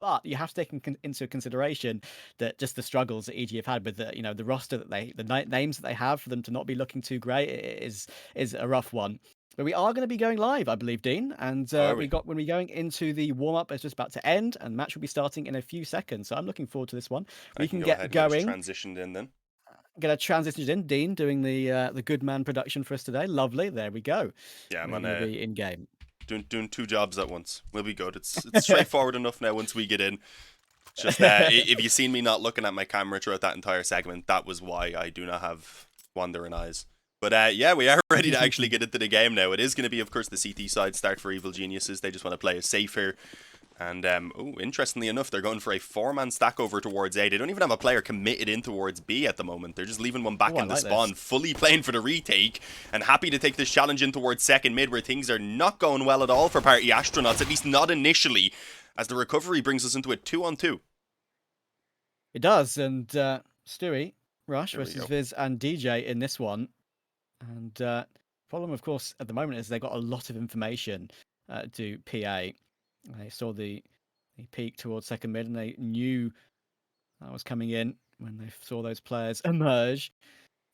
But you have to take into consideration that just the struggles that EG have had with the the roster that names that they have, for them to not be looking too great is a rough one. But we are going to be going live, I believe, Dean, and Oh, are we we? got when we're going into the warm up, it's just about to end, and match will be starting in a few seconds. So I'm looking forward to this one. I We can can go ahead get and get us going. transitioned in then. Get a transition in. Dean doing the good man production for us today. Lovely. There we go. Yeah, I'm We're on going to be in game. doing two jobs at once. We'll be good. It's straightforward enough now once we get in. Just if you seen me not looking at my camera throughout that entire segment, that was why I do not have wandering eyes. But yeah, we are ready to actually get into the game now. It is going to be, of course, the CT side start for Evil Geniuses. They just want to play it safe here. And, interestingly enough, they're going for a 4-man stack over towards A. They don't even have a player committed in towards B at the moment. They're just leaving one back in the spawn, fully playing for the retake, and happy to take this challenge in towards second mid, where things are not going well at all for Party Astronauts, at least not initially, as the recovery brings us into a 2-on-2. It does, and Stewie, Rush There we versus go. Viz and DJ in this one. And problem, of course, at the moment is they got a lot of information to PA. They saw the peak towards second mid, and they knew that was coming in when they saw those players emerge.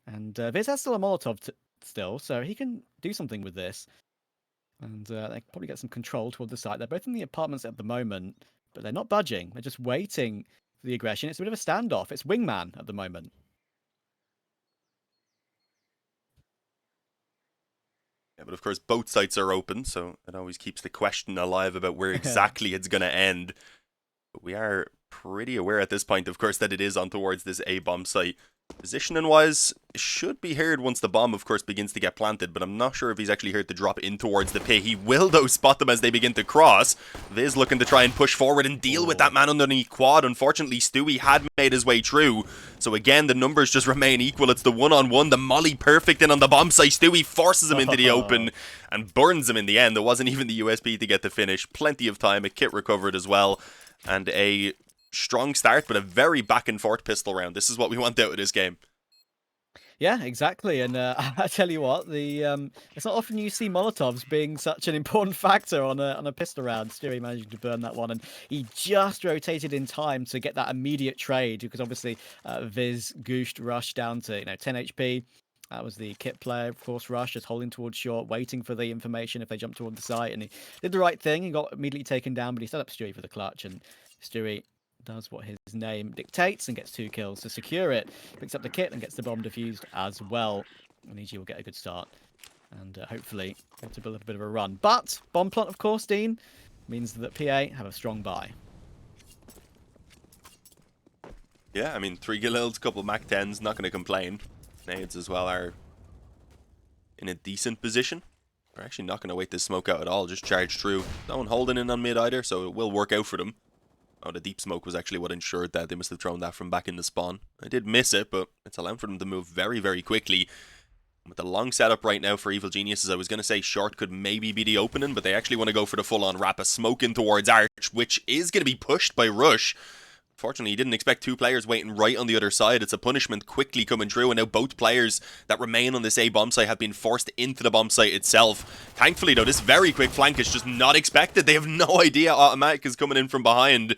And Viz has still a Molotov still, so he can do something with this. And they can probably get some control toward the site. They're both in the apartments at the moment, but they're not budging. They're just waiting for the aggression. It's a bit of a standoff. It's wingman at the moment. Yeah, but of course both sites are open, so it always keeps the question alive about where exactly it's going to end. But we are pretty aware at this point, of course, that it is on towards this A bomb site. Positioning wise, it should be heard once the bomb, of course, begins to get planted, but I'm not sure if he's actually heard to drop in towards the pit. He will, though, spot them as they begin to cross. Viz looking to try and push forward and deal with that man underneath quad. Unfortunately, Stewie had made his way through. So again, the numbers just remain equal. It's the one-on-one, the molly perfect in on the bomb site. Stewie forces him into the open and burns him in the end. There wasn't even the USP to get the finish. Plenty of time. A kit recovered as well. And a strong start, but a very back and forth pistol round. This is what we want out of this game. Yeah, exactly. And I tell you what, it's not often you see Molotovs being such an important factor on a pistol round. Stewie managing to burn that one, and he just rotated in time to get that immediate trade, because obviously Viz gooshed Rush down to 10 HP. That was the kit player, of course. Rush just holding towards short, waiting for the information if they jumped toward the site, and he did the right thing. He got immediately taken down, but he set up Stewie for the clutch, and Stewie does what his name dictates and gets 2 kills to secure it. Picks up the kit and gets the bomb defused as well. And EG will get a good start and hopefully get to build a bit of a run. But bomb plant, of course, Dean, means that PA have a strong buy. Yeah, I mean, 3 Galils, couple of Mac 10s, not going to complain. Nades as well are in a decent position. They're actually not going to wait this smoke out at all, just charge through. No one holding in on mid either, so it will work out for them. Oh, the deep smoke was actually what ensured that. They must have thrown that from back in the spawn. I did miss it, but it's allowing for them to move very, very quickly. With the long setup right now for Evil Geniuses, I was going to say short could maybe be the opening, but they actually want to go for the full-on wrap of smoke in towards Arch, which is going to be pushed by Rush. Fortunately, he didn't expect 2 players waiting right on the other side. It's a punishment quickly coming through, and now both players that remain on this A bomb site have been forced into the bomb site itself. Thankfully, though, this very quick flank is just not expected. They have no idea Automatic is coming in from behind.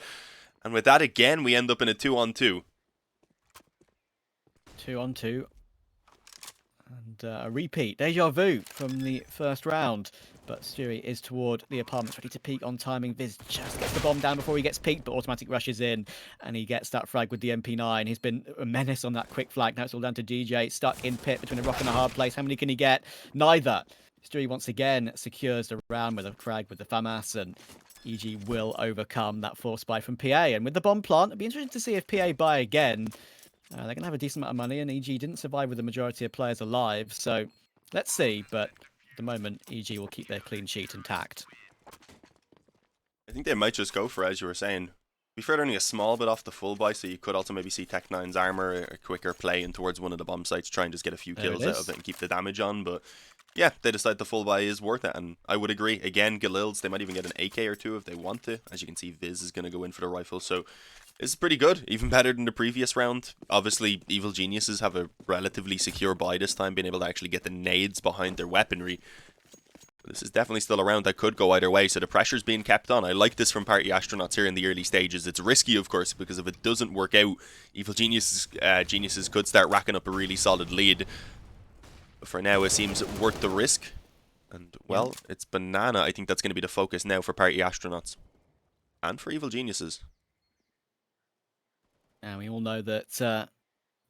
And with that, again, we end up in a 2-on-2. 2-on-2. And a repeat. Deja vu from the first round. But Stewie is toward the apartments, ready to peek on timing. Viz just gets the bomb down before he gets peeked, but Automatic rushes in, and he gets that frag with the MP9. He's been a menace on that quick flag. Now it's all down to DJ, stuck in pit between a rock and a hard place. How many can he get? Neither. Stewie once again secures the round with a frag with the FAMAS, and EG will overcome that force buy from PA. And with the bomb plant, it'd be interesting to see if PA buy again. They're going to have a decent amount of money, and EG didn't survive with the majority of players alive. So let's see, but at the moment, EG will keep their clean sheet intact. I think they might just go for, as you were saying. To be fair, they're only a small bit off the full buy, so you could also maybe see Tech9's armor a quicker play in towards one of the bomb sites, try and just get a few kills out of it and keep the damage on. But yeah, they decide the full buy is worth it, and I would agree. Again, Galils, they might even get an AK or 2 if they want to. As you can see, Viz is going to go in for the rifle, so it's pretty good, even better than the previous round. Obviously, Evil Geniuses have a relatively secure buy this time, being able to actually get the nades behind their weaponry. This is definitely still a round that could go either way, so the pressure's being kept on. I like this from Party Astronauts here in the early stages. It's risky, of course, because if it doesn't work out, Evil Geniuses could start racking up a really solid lead. But for now, it seems worth the risk. And, well, it's Banana. I think that's going to be the focus now for Party Astronauts. And for Evil Geniuses. And we all know that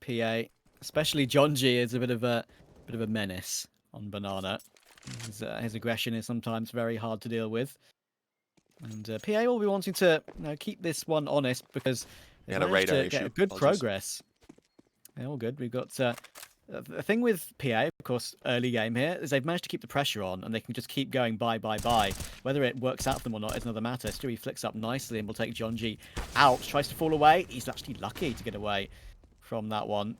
PA, especially John G, is a bit of a menace on Banana. His aggression is sometimes very hard to deal with. And PA will be wanting to keep this one honest because they managed to get a good progress. Yeah, all good. We've got the thing with PA, of course, early game here, is they've managed to keep the pressure on and they can just keep going bye. Whether it works out for them or not is another matter. Stewie flicks up nicely and will take John G out. Tries to fall away. He's actually lucky to get away from that one.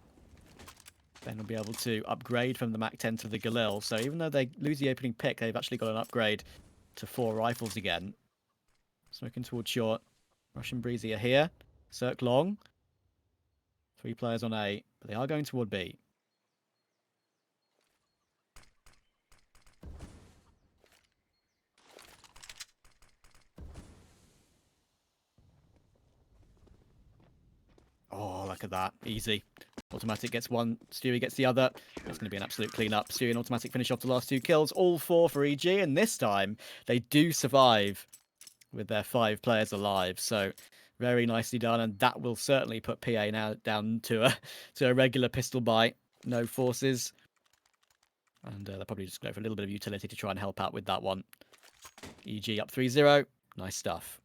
Then we'll be able to upgrade from the MAC-10 to the Galil. So even though they lose the opening pick, they've actually got an upgrade to 4 rifles again. Smoking towards short. Russian Brehze are here. Circ long. 3 players on A, but they are going toward B. Oh, look at that. Easy. Autimatic gets one, Stewie gets the other. It's going to be an absolute clean-up. Stewie and Autimatic finish off the last 2 kills. All 4 for EG, and this time they do survive with their 5 players alive. So very nicely done, and that will certainly put PA now down to a regular pistol bite. No forces. And they'll probably just go for a little bit of utility to try and help out with that one. EG up 3-0. Nice stuff.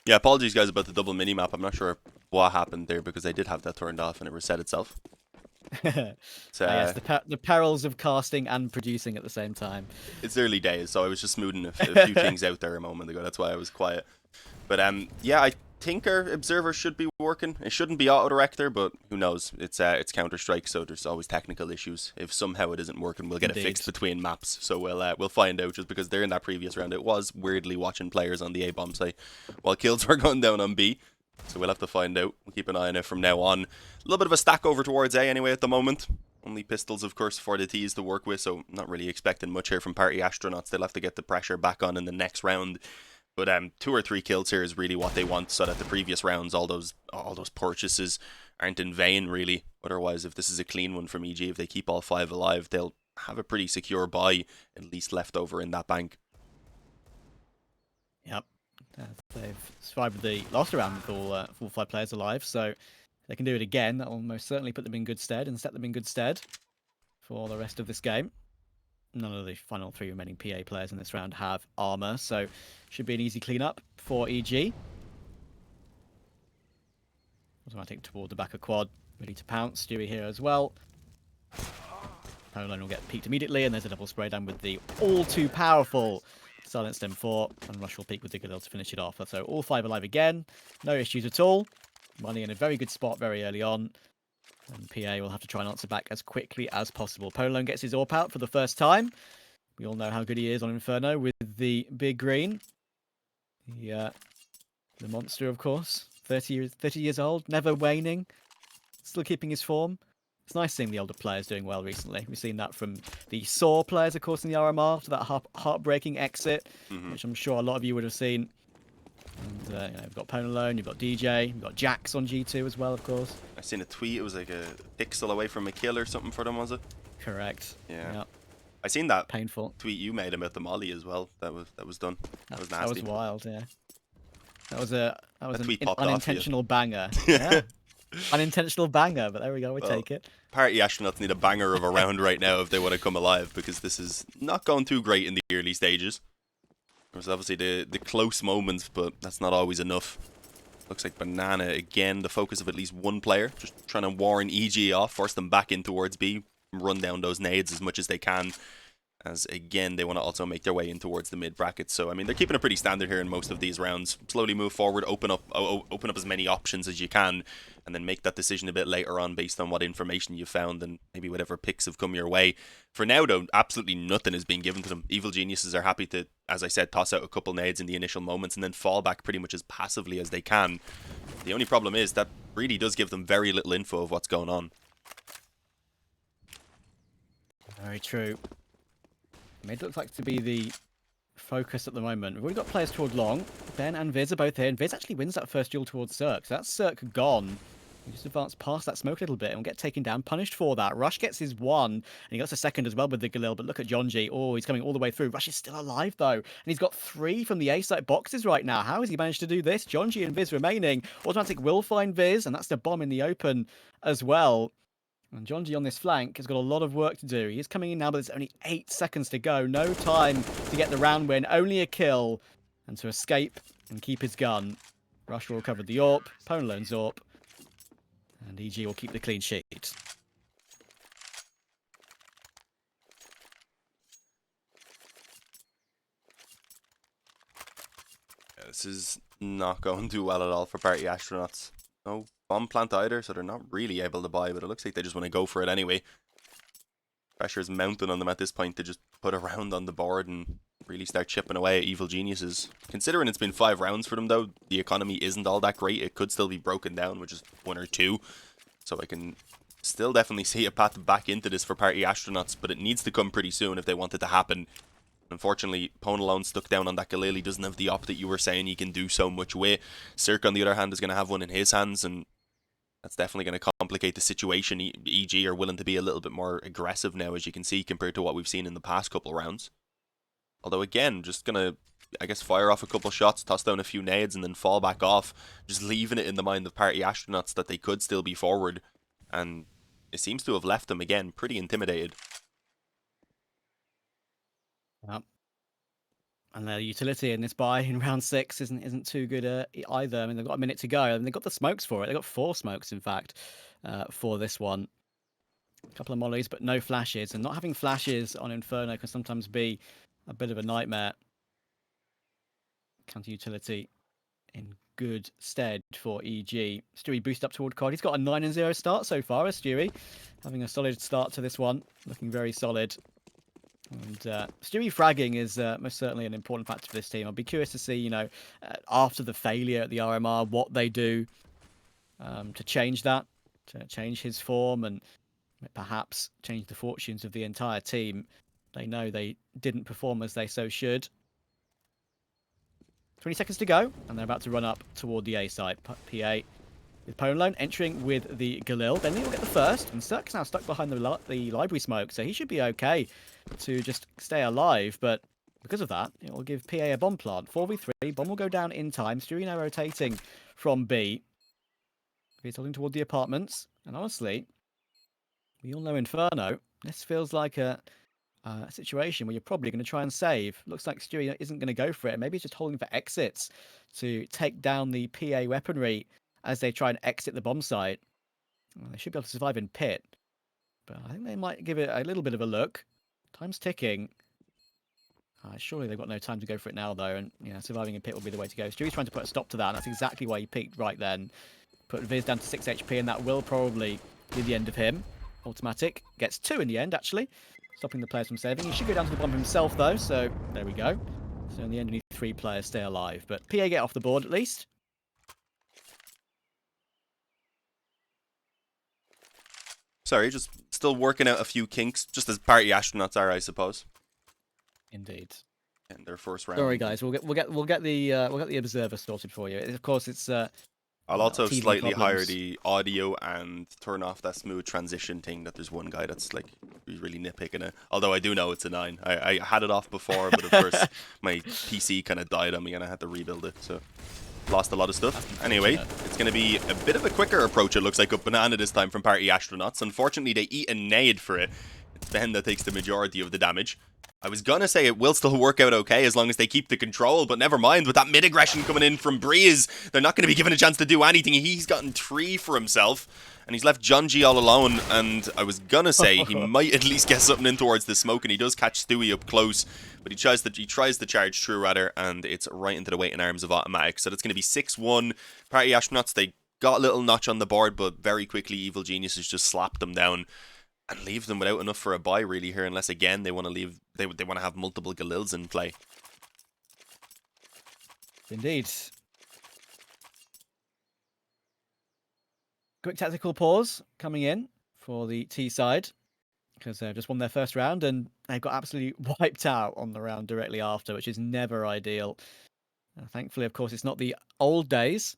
Yeah, apologies guys about the double minimap. I'm not sure what happened there because I did have that turned off and it reset itself. Yes, the perils of casting and producing at the same time. It's early days, so I was just smoothing a few things out there a moment ago. That's why I was quiet. But yeah, I think our observer should be working. It shouldn't be auto-director, but who knows? It's Counter-Strike, so there's always technical issues. If somehow it isn't working, we'll get it fixed between maps. So we'll find out, just because there in that previous round, it was weirdly watching players on the A-bomb site while kills were going down on B. So we'll have to find out. We'll keep an eye on it from now on. A little bit of a stack over towards A anyway at the moment. Only pistols, of course, for the T's to work with, so not really expecting much here from Party Astronauts. They'll have to get the pressure back on in the next round. But 2 or 3 kills here is really what they want, so that the previous rounds, all those purchases aren't in vain, really. Otherwise, if this is a clean one from EG, if they keep all 5 alive, they'll have a pretty secure buy, at least left over in that bank. Yep. They've survived the last round with all 5 players alive, so if they can do it again, that will most certainly put them in good stead and set them in good stead for the rest of this game. None of the final 3 remaining PA players in this round have armor, so should be an easy cleanup for EG. Autimatic toward the back of quad, ready to pounce. Stewie here as well. pwnalone will get peeked immediately, and there's a double spray down with the all too powerful Silenced M4, and Rush will peek with the Galil to finish it off. So all 5 alive again, no issues at all. Money in a very good spot very early on. And PA will have to try and answer back as quickly as possible. pwnalone gets his AWP out for the first time. We all know how good he is on Inferno with the big green. The monster, of course. 30 years old, never waning. Still keeping his form. It's nice seeing the older players doing well recently. We've seen that from the SAW players, of course, in the RMR, after that heartbreaking exit, which I'm sure a lot of you would have seen. And you've got pwnalone, you've got DJ, you've got Jax on G2 as well, of course. I seen a tweet. It was like a pixel away from a kill or something for them, was it? Correct. Yeah. Yep. I seen that painful tweet you made about the molly as well. That was done. That was nasty. That was wild. Yeah. That was an unintentional off, banger. Yeah. Unintentional banger, but there we go. We take it. Party Astronauts need a banger of a round right now if they want to come alive, because this is not going too great in the early stages. There's obviously the close moments, but that's not always enough. Looks like Banana again, the focus of at least one player, just trying to warn EG off, force them back in towards B, run down those nades as much as they can. As again, they want to also make their way in towards the mid bracket. So I mean, they're keeping it pretty standard here in most of these rounds. Slowly move forward, open up as many options as you can, and then make that decision a bit later on based on what information you found and maybe whatever picks have come your way. For now, though, absolutely nothing is being given to them. Evil Geniuses are happy to, as I said, toss out a couple nades in the initial moments and then fall back pretty much as passively as they can. The only problem is that really does give them very little info of what's going on. Very true. Mid looks like to be the focus at the moment. We've already got players toward long. Ben and Viz are both here, and Viz actually wins that first duel towards Cirque. So that's Cirque gone. He just advanced past that smoke a little bit and will get taken down, punished for that. Rush gets his one, and he gets a second as well with the Galil, but look at Jonji. Oh, he's coming all the way through. Rush is still alive, though, and he's got 3 from the A-site boxes right now. How has he managed to do this? Jonji and Viz remaining. Autimatic will find Viz, and that's the bomb in the open as well. And Jonji on this flank has got a lot of work to do. He is coming in now, but there's only 8 seconds to go. No time to get the round win. Only a kill. And to escape and keep his gun. Rush will recover the AWP. pwnalone's AWP. And EG will keep the clean sheet. Yeah, this is not going too well at all for Party Astronauts. No bomb plant either, so they're not really able to buy, but it looks like they just want to go for it anyway. Pressure is mounting on them at this point to just put a round on the board and really start chipping away at Evil Geniuses. Considering it's been 5 rounds for them though, the economy isn't all that great. It could still be broken down with just 1 or 2. So I can still definitely see a path back into this for Party Astronauts, but it needs to come pretty soon if they want it to happen. Unfortunately, pwnalone stuck down on that Galil. He doesn't have the op that you were saying he can do so much with. Cirque, on the other hand, is going to have one in his hands, and that's definitely going to complicate the situation. EG are willing to be a little bit more aggressive now, as you can see, compared to what we've seen in the past couple rounds. Although, again, just going to, I guess, fire off a couple shots, toss down a few nades, and then fall back off, just leaving it in the mind of Party Astronauts that they could still be forward. And it seems to have left them, again, pretty intimidated. Yep. And their utility in this buy in round 6 isn't too good either. I mean, they've got a minute to go, and they've got the smokes for it. They've got 4 smokes, in fact, for this one. A couple of mollies, but no flashes. And not having flashes on Inferno can sometimes be a bit of a nightmare. Counter utility in good stead for EG. Stewie boost up toward COD. He's got a 9-0 start so far, as Stewie. Having a solid start to this one. Looking very solid. And Stewie fragging is most certainly an important factor for this team. I'll be curious to see, you know, after the failure at the RMR, what they do to change that, to change his form, and perhaps change the fortunes of the entire team. They know they didn't perform as they so should. 20 seconds to go, and they're about to run up toward the A side. PA with pwnalone entering with the Galil. Then he'll get the first, and Cirque's now stuck behind the library smoke, so he should be okay to just stay alive, but because of that, it will give PA a bomb plant. 4v3, bomb will go down in time. Stewie now rotating from B. He's holding toward the apartments, and honestly, we all know Inferno. This feels like a situation where you're probably going to try and save. Looks like Stewie isn't going to go for it. Maybe he's just holding for exits to take down the PA weaponry as they try and exit the bomb site. Well, they should be able to survive in pit, but I think they might give it a little bit of a look. Time's ticking. Surely they've got no time to go for it now, though, and surviving in pit will be the way to go. Stewie's trying to put a stop to that, and that's exactly why he peaked right then. Put Viz down to 6 HP, and that will probably be the end of him. Autimatic gets 2 in the end, actually, stopping the players from saving. He should go down to the bomb himself, though, so there we go. So in the end, only 3 players stay alive, but PA get off the board at least. Sorry, just still working out a few kinks, just as Party Astronauts are, I suppose. Indeed. And their first round. Sorry, guys. We'll get the observer sorted for you. Of course, it's. I'll also TV slightly higher problems. the audio and turn off that smooth transition thing that there's one guy that's like really nitpicking it. Although I do know it's a 9. I had it off before, but of course my PC kind of died on me and I had to rebuild it, so lost a lot of stuff. Anyway, it's going to be a bit of a quicker approach, it looks like, up banana this time from Party Astronauts. Unfortunately, they eat a nade for it. It's Ben that takes the majority of the damage. I was gonna say it will still work out okay as long as they keep the control, but never mind. With that mid-aggression coming in from Brehze, they're not going to be given a chance to do anything. He's gotten 3 for himself, and he's left Jonji all alone, and I was gonna say he might at least get something in towards the smoke, and he does catch Stewie up close, but he tries to charge through, rather, and it's right into the waiting arms of autimatic. So that's going to be 6-1. Party Astronauts, they got a little notch on the board, but very quickly Evil Geniuses just slapped them down and leave them without enough for a buy, really, here, unless again they want to leave. They want to have multiple Galils in play. Indeed. Quick tactical pause coming in for the T side. because they've just won their first round and they got absolutely wiped out on the round directly after, which is never ideal. Thankfully, of course, it's not the old days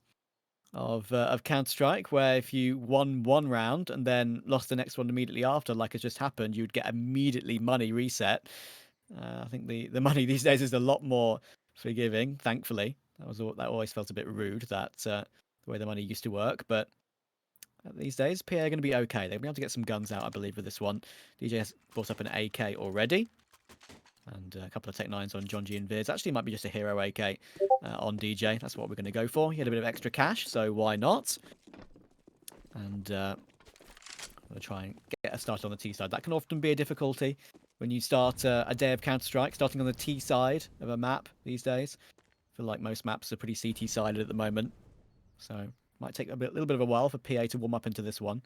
of Counter-Strike, where if you won one round and then lost the next one immediately after, like has just happened, you'd get immediately money reset. I think the money these days is a lot more forgiving. Thankfully, that always felt a bit rude, that the way the money used to work. But these days, PA are going to be okay. They'll be able to get some guns out, I believe, with this one. DJ has brought up an AK already. And a couple of Tech 9s on John G and Viz. Actually, it might be just a hero AK on DJ. That's what we're going to go for. He had a bit of extra cash, so why not? And we'll try and get a start on the T side. That can often be a difficulty when you start a day of Counter-Strike, starting on the T side of a map these days. I feel like most maps are pretty CT-sided at the moment. So it might take little bit of a while for PA to warm up into this one.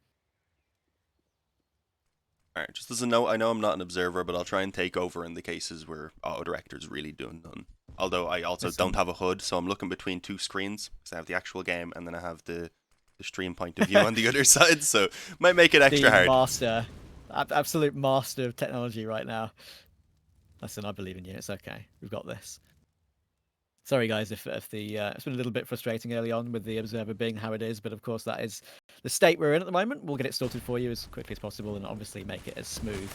Alright, just as a note, I know I'm not an observer, but I'll try and take over in the cases where auto director's really doing none. Although I also don't have a HUD, so I'm looking between two screens, because I have the actual game, and then I have the stream point of view on the other side, so might make it extra hard. Master, absolute master of technology right now. Listen, I believe in you. It's okay. We've got this. Sorry, guys, if it's been a little bit frustrating early on with the observer being how it is, but of course that is the state we're in at the moment. We'll get it sorted for you as quickly as possible and obviously make it as smooth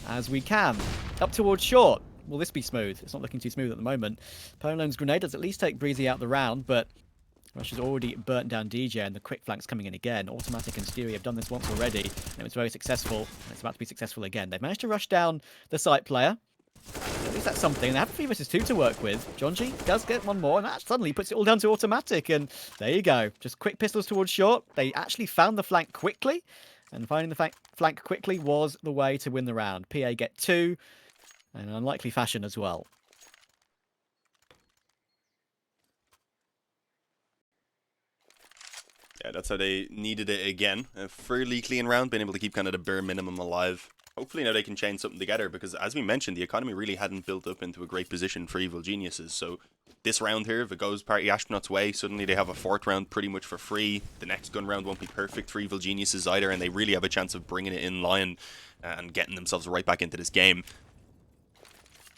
as we can. Up towards short. Will this be smooth? It's not looking too smooth at the moment. pwnalone's grenade does at least take Brehze out the round, but Rush has already burnt down DJ and the quick flank's coming in again. Autimatic and Stewie have done this once already and it was very successful. And it's about to be successful again. They've managed to rush down the site player. At least that's something. They have 3 versus 2 to work with. John G does get one more, and that suddenly puts it all down to autimatic. And there you go. Just quick pistols towards short. They actually found the flank quickly, and finding the flank quickly was the way to win the round. PA get 2, in an unlikely fashion as well. Yeah, that's how they needed it again. A fairly clean round, being able to keep kind of the bare minimum alive. Hopefully now they can chain something together, because as we mentioned, the economy really hadn't built up into a great position for Evil Geniuses. So this round here, if it goes Party Astronauts' way, suddenly they have a 4th round pretty much for free. The next gun round won't be perfect for Evil Geniuses either, and they really have a chance of bringing it in line and getting themselves right back into this game.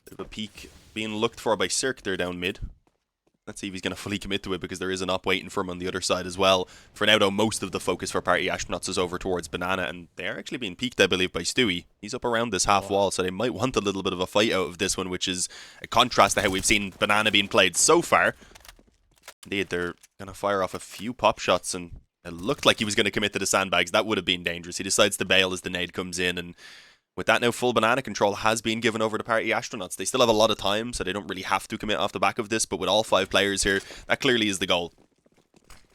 Bit of a peak being looked for by Cirque there down mid. Let's see if he's going to fully commit to it, because there is an op waiting for him on the other side as well. For now, though, most of the focus for Party Astronauts is over towards Banana, and they are actually being peeked, I believe, by Stewie. He's up around this half wall, so they might want a little bit of a fight out of this one, which is a contrast to how we've seen Banana being played so far. Indeed, they're going to fire off a few pop shots, and it looked like he was going to commit to the sandbags. That would have been dangerous. He decides to bail as the nade comes in, and with that now, full Banana control has been given over to Party Astronauts. They still have a lot of time, so they don't really have to commit off the back of this, but with all 5 players here, that clearly is the goal.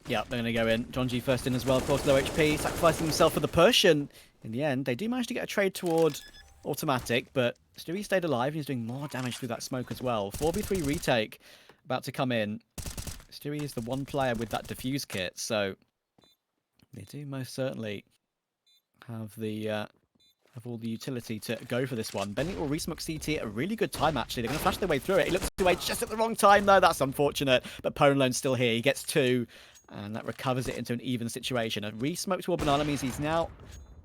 Yeah, they're going to go in. John G first in as well, of course, low HP, sacrificing himself for the push, and in the end, they do manage to get a trade toward autimatic, but Stewie stayed alive, and he's doing more damage through that smoke as well. 4v3 retake about to come in. Stewie is the one player with that defuse kit, so they do most certainly have all the utility to go for this one. Benny will resmoke CT at a really good time, actually. They're going to flash their way through it. He looks away just at the wrong time, though. That's unfortunate. But pwnalone's still here. He gets 2, and that recovers it into an even situation. A resmoke toward Banana means he's now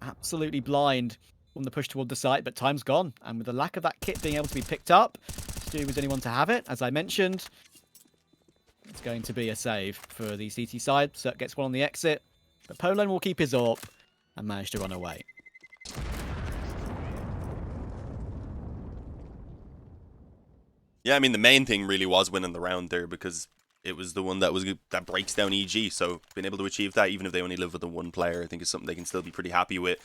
absolutely blind from the push toward the site, but time's gone. And with the lack of that kit being able to be picked up, Stu was the only one to have it. As I mentioned, it's going to be a save for the CT side. Cirque gets one on the exit, but pwnalone will keep his AWP and manage to run away. Yeah, I mean, the main thing really was winning the round there, because it was the one that breaks down EG. So being able to achieve that, even if they only live with the 1 player, I think is something they can still be pretty happy with.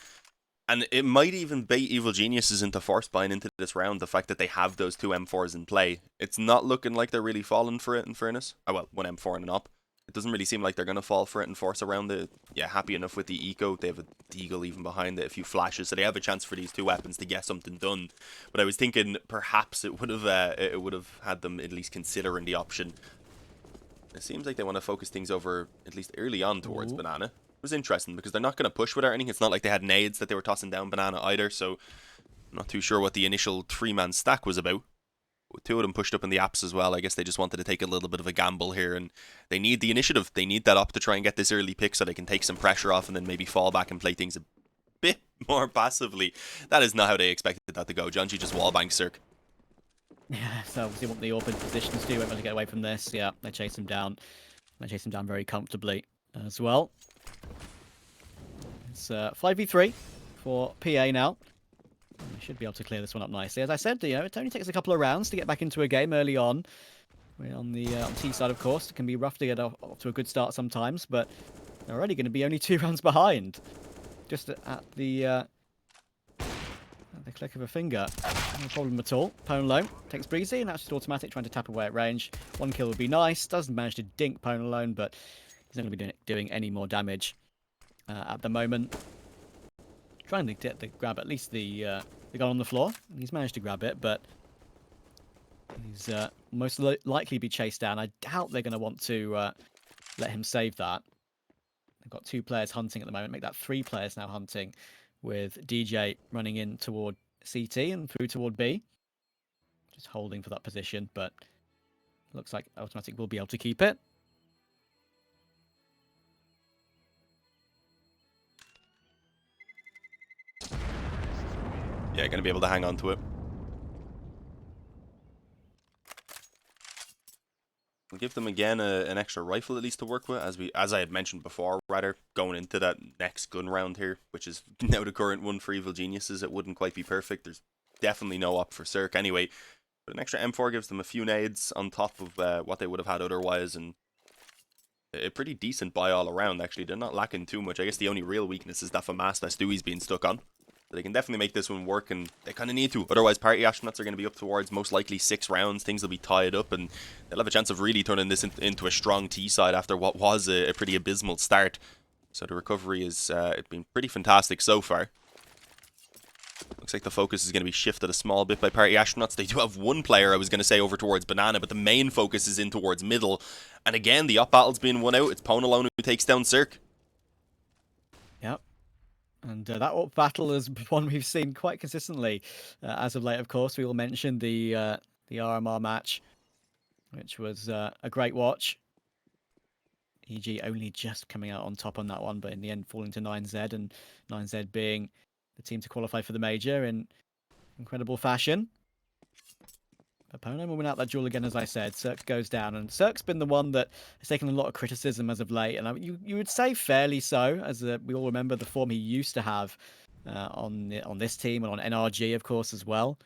And it might even bait Evil Geniuses into force buying into this round, the fact that they have those 2 M4s in play. It's not looking like they're really falling for it, in fairness. Oh, well, 1 M4 and an op. It doesn't really seem like they're going to fall for it and force around it. Yeah, happy enough with the eco. They have a deagle even behind it, a few flashes, so they have a chance for these 2 weapons to get something done. But I was thinking perhaps it would have had them at least considering the option. It seems like they want to focus things over, at least early on, towards Banana. It was interesting, because they're not going to push with anything. It's not like they had nades that they were tossing down Banana either, so I'm not too sure what the initial 3-man stack was about. With 2 of them pushed up in the apps as well, I guess they just wanted to take a little bit of a gamble here, and they need the initiative. They need that up to try and get this early pick so they can take some pressure off and then maybe fall back and play things a bit more passively. That is not how they expected that to go. Jonji just wallbang Cirque. Yeah, so obviously want the open positions too. Won't be able to get away from this. Yeah, they chase him down. They chase him down very comfortably as well. It's 5v3 for PA now. We should be able to clear this one up nicely. As I said, it only takes a couple of rounds to get back into a game early on. We're on the T side, of course. It can be rough to get off to a good start sometimes, but they're already going to be only 2 rounds behind. Just at the click of a finger. No problem at all. pwnalone takes Brehze, and that's just autimatic, trying to tap away at range. 1 kill would be nice. Doesn't manage to dink pwnalone, but he's not going to be doing any more damage at the moment. Trying to get the grab at least the gun on the floor. He's managed to grab it, but he's most likely be chased down. I doubt they're going to want to let him save that. They've got 2 players hunting at the moment. Make that 3 players now hunting, with DJ running in toward CT and through toward B. Just holding for that position, but looks like autimatic will be able to keep it. Yeah, going to be able to hang on to it. We'll give them again an extra rifle at least to work with, as I had mentioned before, rather, going into that next gun round here, which is now the current one for Evil Geniuses. It wouldn't quite be perfect. There's definitely no op for Cirque anyway. But an extra M4 gives them a few nades on top of what they would have had otherwise, and a pretty decent buy all around, actually. They're not lacking too much. I guess the only real weakness is that FAMAS that Stewie's being stuck on. They can definitely make this one work, and they kind of need to. Otherwise, Party Astronauts are going to be up towards most likely 6 rounds. Things will be tied up, and they'll have a chance of really turning this into a strong T side after what was a pretty abysmal start. So the recovery has been pretty fantastic so far. Looks like the focus is going to be shifted a small bit by Party Astronauts. They do have 1 player, I was going to say, over towards Banana, but the main focus is in towards middle. And again, the op battle's being won out. It's pwnalone who takes down Cirque. Yep. And that AWP battle is one we've seen quite consistently as of late, of course. We all mentioned the RMR match, which was a great watch. EG only just coming out on top on that one, but in the end falling to 9Z, and 9Z being the team to qualify for the major in incredible fashion. Pwnalone will win out that duel again, as I said. Cirque goes down, and Cirque's been the one that has taken a lot of criticism as of late, and you would say fairly so, as we all remember the form he used to have on this team and on NRG, of course, as well.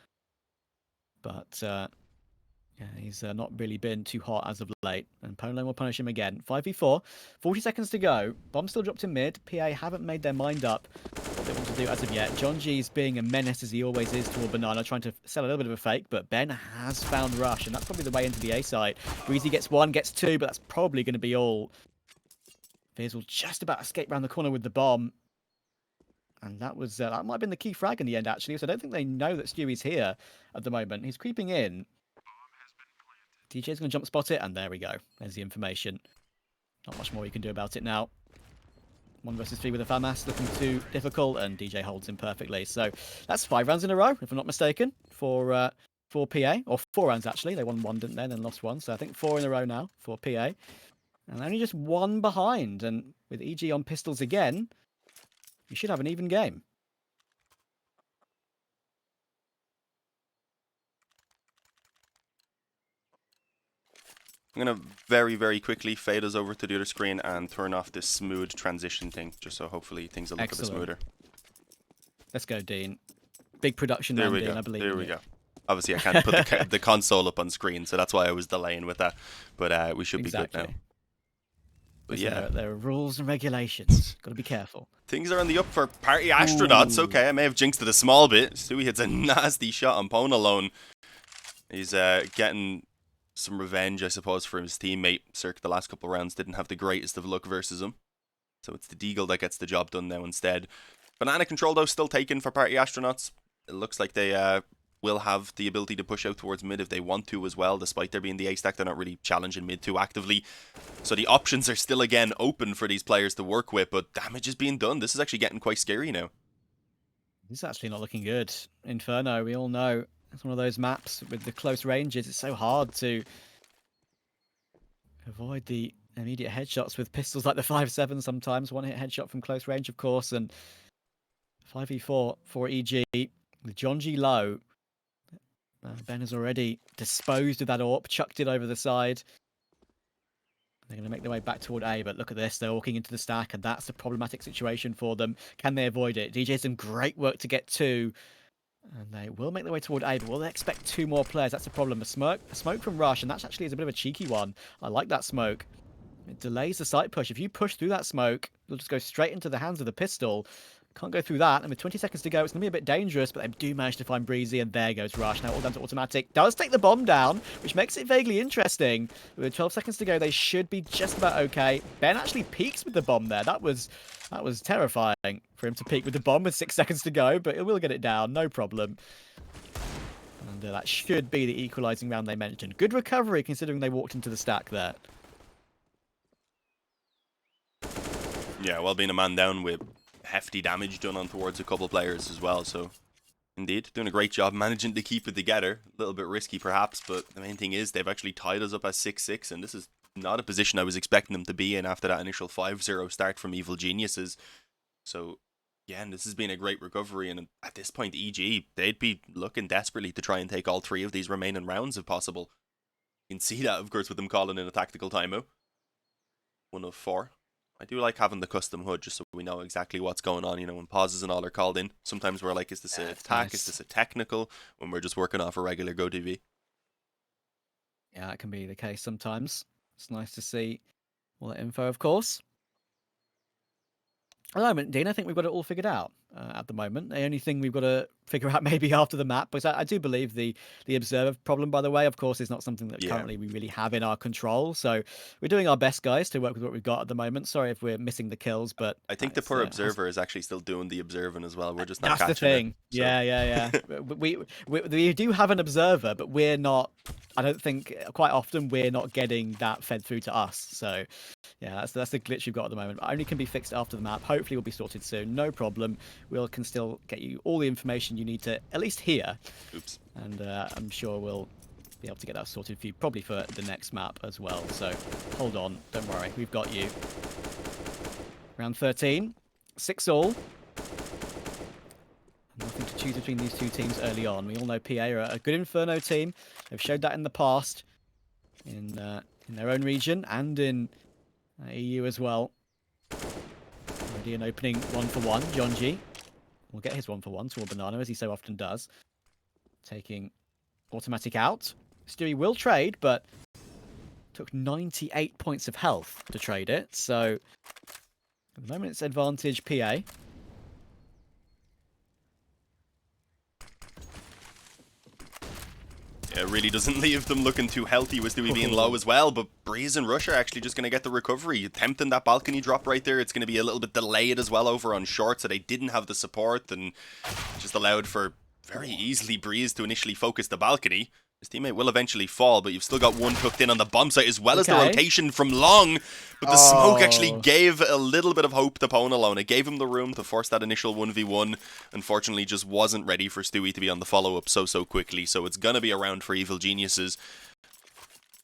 But yeah, he's not really been too hot as of late, and pwnalone will punish him again. 5v4, 40 seconds to go. Bomb still dropped in mid. PA haven't made their mind up what they want to do as of yet. Jonji's being a menace as he always is toward Banana, trying to sell a little bit of a fake, but Ben has found Rush, and that's probably the way into the A side. Brehze gets 1, gets 2, but that's probably going to be all. Fears will just about escape around the corner with the bomb. And that was that might have been the key frag in the end, actually. So I don't think they know that Stewie's here at the moment. He's creeping in. DJ's going to jump spot it, and there we go. There's the information. Not much more you can do about it now. 1 versus 3 with a FAMAS, looking too difficult, and DJ holds him perfectly. So that's 5 rounds in a row, if I'm not mistaken, for PA. Or 4 rounds, actually. They won 1, didn't they? Then lost 1. So I think 4 in a row now for PA. And only just 1 behind. And with EG on pistols again, you should have an even game. I'm going to very, very quickly fade us over to the other screen and turn off this smooth transition thing, just so hopefully things will look a bit smoother. Let's go, Dean. Big production there, Dean, I believe. There we go. Obviously, I can't put the console up on screen, so that's why I was delaying with that. But we should be good now. But yeah, there are rules and regulations. Got to be careful. Things are on the up for Party Astronauts. Ooh. Okay, I may have jinxed it a small bit. Stewie hits a nasty shot on pwnalone. He's getting some revenge, I suppose, for his teammate. Cirque the last couple of rounds didn't have the greatest of luck versus him. So it's the Deagle that gets the job done now instead. Banana control, though, still taken for Party Astronauts. It looks like they will have the ability to push out towards mid if they want to as well, despite there being the A stack. They're not really challenging mid too actively. So the options are still, again, open for these players to work with, but damage is being done. This is actually getting quite scary now. This is actually not looking good. Inferno, we all know, it's one of those maps with the close ranges. It's so hard to avoid the immediate headshots with pistols like the 5.7 sometimes. 1-hit headshot from close range, of course, and 5v4 for EG with John G low. Ben has already disposed of that AWP, chucked it over the side. They're going to make their way back toward A, but look at this. They're walking into the stack, and that's a problematic situation for them. Can they avoid it? DJ's done great work to get 2. And they will make their way toward A, but will they expect 2 more players? That's a problem. A smoke from Rush, and that actually is a bit of a cheeky one. I like that smoke. It delays the site push. If you push through that smoke, you'll just go straight into the hands of the pistol. Can't go through that, and with 20 seconds to go, it's going to be a bit dangerous, but they do manage to find Brehze, and there goes Rush. Now all down to autimatic. Does take the bomb down, which makes it vaguely interesting. With 12 seconds to go, they should be just about okay. Ben actually peeks with the bomb there. That was terrifying for him to peek with the bomb with 6 seconds to go, but it will get it down, no problem. And that should be the equalizing round they mentioned. Good recovery, considering they walked into the stack there. Yeah, well, being a man down with hefty damage done on towards a couple players as well, so indeed doing a great job managing to keep it together. A little bit risky perhaps, but the main thing is they've actually tied us up at 6-6, and this is not a position I was expecting them to be in after that initial 5-0 start from Evil Geniuses. So yeah, and this has been a great recovery, and at this point EG, they'd be looking desperately to try and take all 3 of these remaining rounds if possible. You can see that of course with them calling in a tactical timeout. 1 of 4. I do like having the custom HUD just so we know exactly what's going on, you know, when pauses and all are called in. Sometimes we're like, is this a attack, nice. Is this a technical, when we're just working off a regular GoTV. Yeah, that can be the case sometimes. It's nice to see all that info, of course. At the moment, Dean, I think we've got it all figured out at the moment. The only thing we've got to figure out maybe after the map, because I do believe the observer problem, by the way, of course, is not something that currently we really have in our control. So we're doing our best, guys, to work with what we've got at the moment. Sorry if we're missing the kills, but I think the poor observer is actually still doing the observing as well. We're just not catching that's the thing. It, so. Yeah. we do have an observer, but we're not. I don't think quite often we're not getting that fed through to us. So yeah, that's the glitch you've got at the moment. Only can be fixed after the map. Hopefully will be sorted soon. No problem. We can still get you all the information you need to at least hear. Oops. And I'm sure we'll be able to get that sorted for you, probably for the next map as well. So hold on. Don't worry. We've got you. Round 13. 6-all. Nothing to choose between these 2 teams early on. We all know PA are a good Inferno team. They've showed that in the past. In their own region and in EU as well. Already an opening 1-for-1. John G will get his 1-for-1 toward Banana, as he so often does. Taking autimatic out. Stewie will trade, but took 98 points of health to trade it. So at the moment it's advantage PA. It really doesn't leave them looking too healthy with Stewie being low as well, but Brehze and Rush are actually just going to get the recovery. Attempting that balcony drop right there, it's going to be a little bit delayed as well over on short, so they didn't have the support and just allowed for very easily Brehze to initially focus the balcony. His teammate will eventually fall, but you've still got one tucked in on the bomb site as well as the rotation from long. But the smoke actually gave a little bit of hope to pwnalone. It gave him the room to force that initial 1v1. Unfortunately, just wasn't ready for Stewie to be on the follow-up so quickly. So it's going to be a round for Evil Geniuses.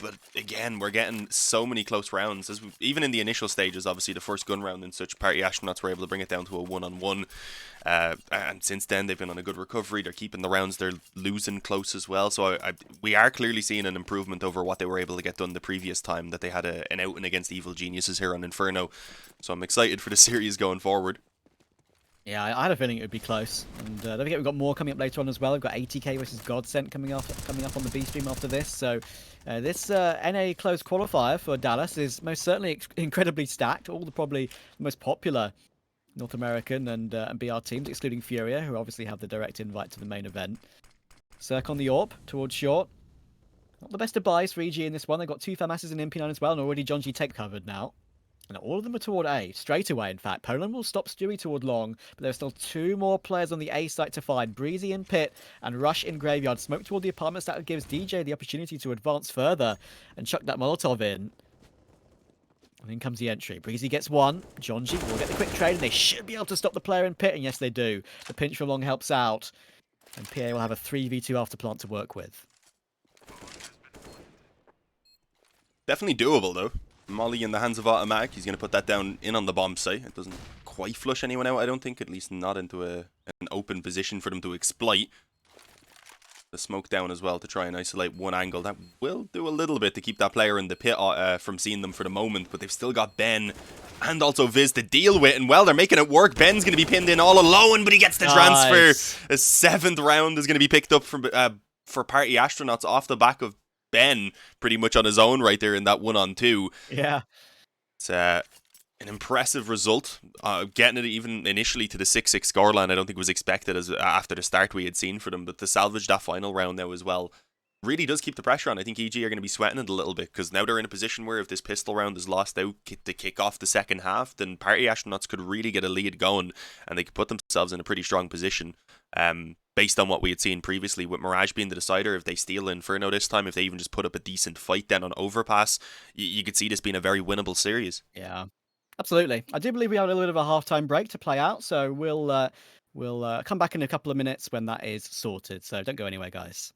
But again, we're getting so many close rounds. Even in the initial stages, obviously, the first gun round and such, Party Astronauts were able to bring it down to a one-on-one. And since then, they've been on a good recovery. They're keeping the rounds they're losing close as well. So we are clearly seeing an improvement over what they were able to get done the previous time that they had an outing against Evil Geniuses here on Inferno. So I'm excited for the series going forward. Yeah, I had a feeling it would be close. And don't forget, we've got more coming up later on as well. We've got 80k versus Godsent coming up on the B stream after this. So this NA close qualifier for Dallas is most certainly incredibly stacked. All the probably most popular North American and BR teams, excluding Furia, who obviously have the direct invite to the main event. Circ on the AWP towards short. Not the best of buys for EG in this one. They've got 2 FAMASs and MP9 as well, and already John G take covered now. And all of them are toward A, straight away, in fact. Poland will stop Stewie toward long, but there are still 2 more players on the A site to find. Brehze in pit and Rush in graveyard. Smoke toward the apartments. That gives DJ the opportunity to advance further and chuck that Molotov in. And in comes the entry. Brehze gets 1. John G will get the quick trade, and they should be able to stop the player in pit, and yes, they do. The pinch from long helps out, and PA will have a 3v2 after plant to work with. Definitely doable, though. Molly in the hands of autimatic. He's going to put that down in on the bomb site. It doesn't quite flush anyone out, I don't think, at least not into an open position for them to exploit. The smoke down as well to try and isolate one angle. That will do a little bit to keep that player in the pit from seeing them for the moment, but they've still got Ben and also Viz to deal with, and well, they're making it work. Ben's going to be pinned in all alone, but he gets the transfer. A 7th round is going to be picked up for Party Astronauts off the back of Ben, pretty much on his own right there in that 1-on-2. Yeah. It's an impressive result. Getting it even initially to the 6-6 scoreline, I don't think was expected after the start we had seen for them. But to salvage that final round now as well really does keep the pressure on. I think EG are going to be sweating it a little bit, because now they're in a position where if this pistol round is lost out to kick off the second half, then Party Astronauts could really get a lead going, and they could put themselves in a pretty strong position. Based on what we had seen previously, with Mirage being the decider, if they steal Inferno this time, if they even just put up a decent fight then on Overpass, you could see this being a very winnable series. Yeah. Absolutely. I do believe we have a little bit of a halftime break to play out, so we'll come back in a couple of minutes when that is sorted. So don't go anywhere, guys.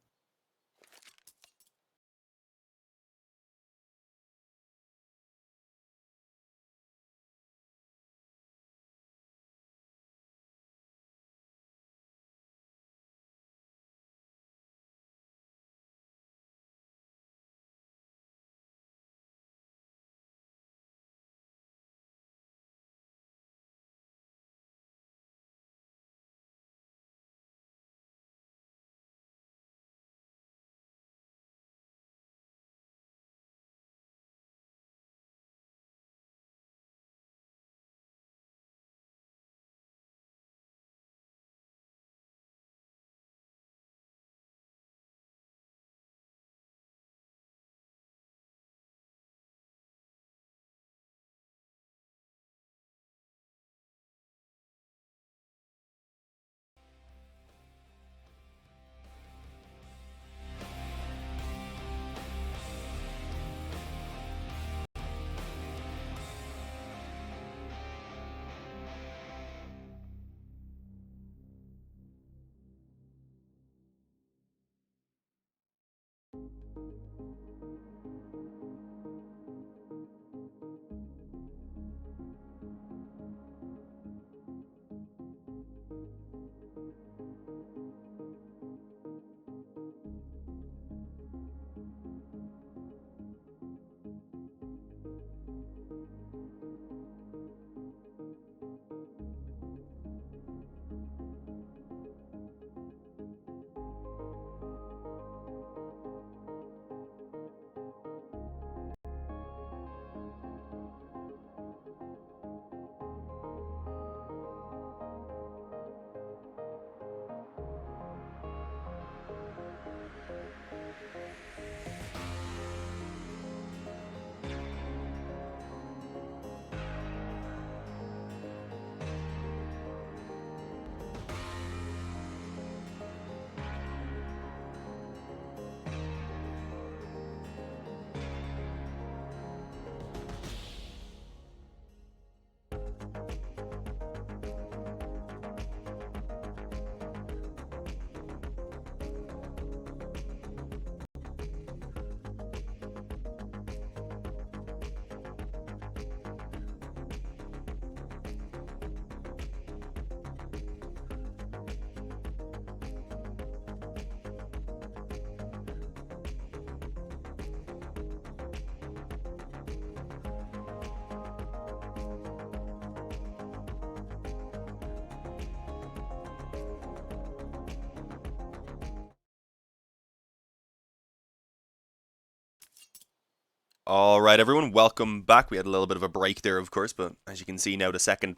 All right, everyone, welcome back. We had a little bit of a break there, of course, but as you can see now, the second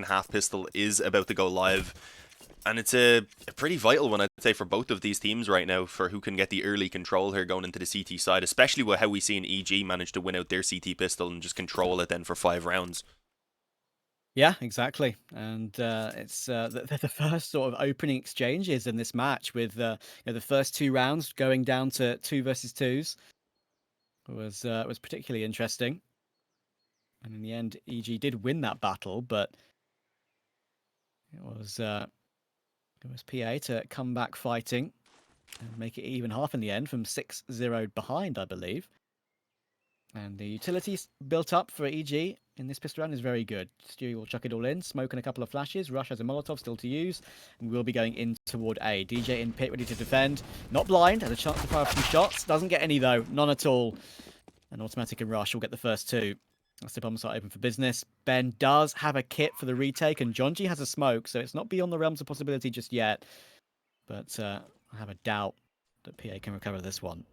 half pistol is about to go live. And it's a pretty vital one, I'd say, for both of these teams right now, for who can get the early control here going into the CT side, especially with how we seen EG manage to win out their CT pistol and just control it then for 5 rounds. Yeah, exactly. And it's the first sort of opening exchanges in this match with the first 2 rounds going down to 2 versus 2s was particularly interesting. And in the end, EG did win that battle, but it was PA to come back fighting and make it even half in the end from 6-0 behind, I believe. And the utilities built up for EG in this pistol round is very good. Stewie will chuck it all in, smoke and a couple of flashes. Rush has a Molotov still to use, and we'll be going in toward A. DJ in pit, ready to defend. Not blind, has a chance to fire a few shots. Doesn't get any though, none at all. And Automatic and Rush will get the first two. That's the bomb site open for business. Ben does have a kit for the retake, and John G has a smoke, so it's not beyond the realms of possibility just yet. But I have a doubt that PA can recover this one.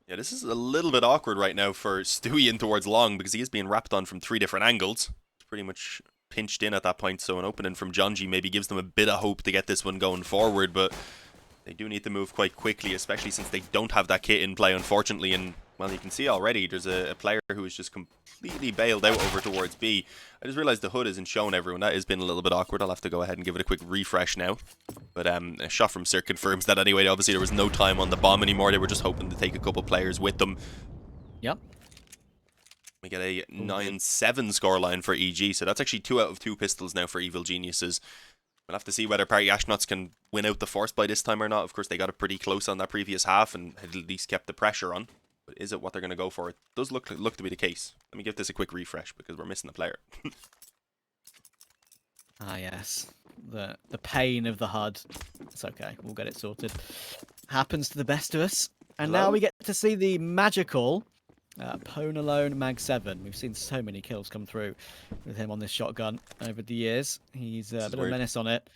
Yeah, this is a little bit awkward right now for Stewie in towards long because he is being wrapped on from 3 different angles. It's pretty much pinched in at that point, so an opening from John G maybe gives them a bit of hope to get this one going forward, but they do need to move quite quickly, especially since they don't have that kit in play, unfortunately. And, well, you can see already there's a player who is just completely bailed out over towards B. I just realized the HUD isn't showing everyone. That has been a little bit awkward. I'll have to go ahead and give it a quick refresh now. But a shot from Sir confirms that anyway. Obviously, there was no time on the bomb anymore. They were just hoping to take a couple players with them. Yep. We get a 9-7 scoreline for EG, so that's actually 2 out of 2 pistols now for Evil Geniuses. We'll have to see whether Party Astronauts can win out the force by this time or not. Of course, they got it pretty close on that previous half and had at least kept the pressure on. But is it what they're going to go for? It does look to be the case. Let me give this a quick refresh because we're missing a player. Ah, yes. The pain of the HUD. It's okay. We'll get it sorted. Happens to the best of us. And Hello? now we get to see the magical pwnalone Mag 7. We've seen so many kills come through with him on this shotgun over the years. He's a bit of a menace on it.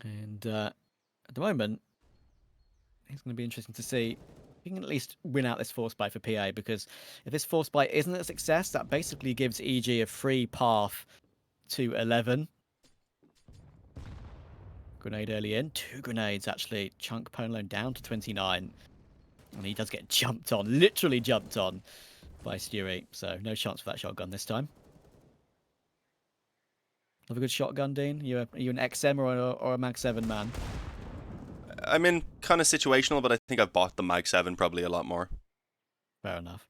And at the moment, it's going to be interesting to see if he can at least win out this force buy for PA, because if this force buy isn't a success, that basically gives EG a free path to 11. Grenade early in. 2 grenades, actually. Chunk pwnalone down to 29. And he does get jumped on, literally jumped on by Stewie. So no chance for that shotgun this time. Have a good shotgun, Dean? Are you an XM or a Mag 7 man? I'm in kind of situational, but I think I've bought the Mag 7 probably a lot more. Fair enough.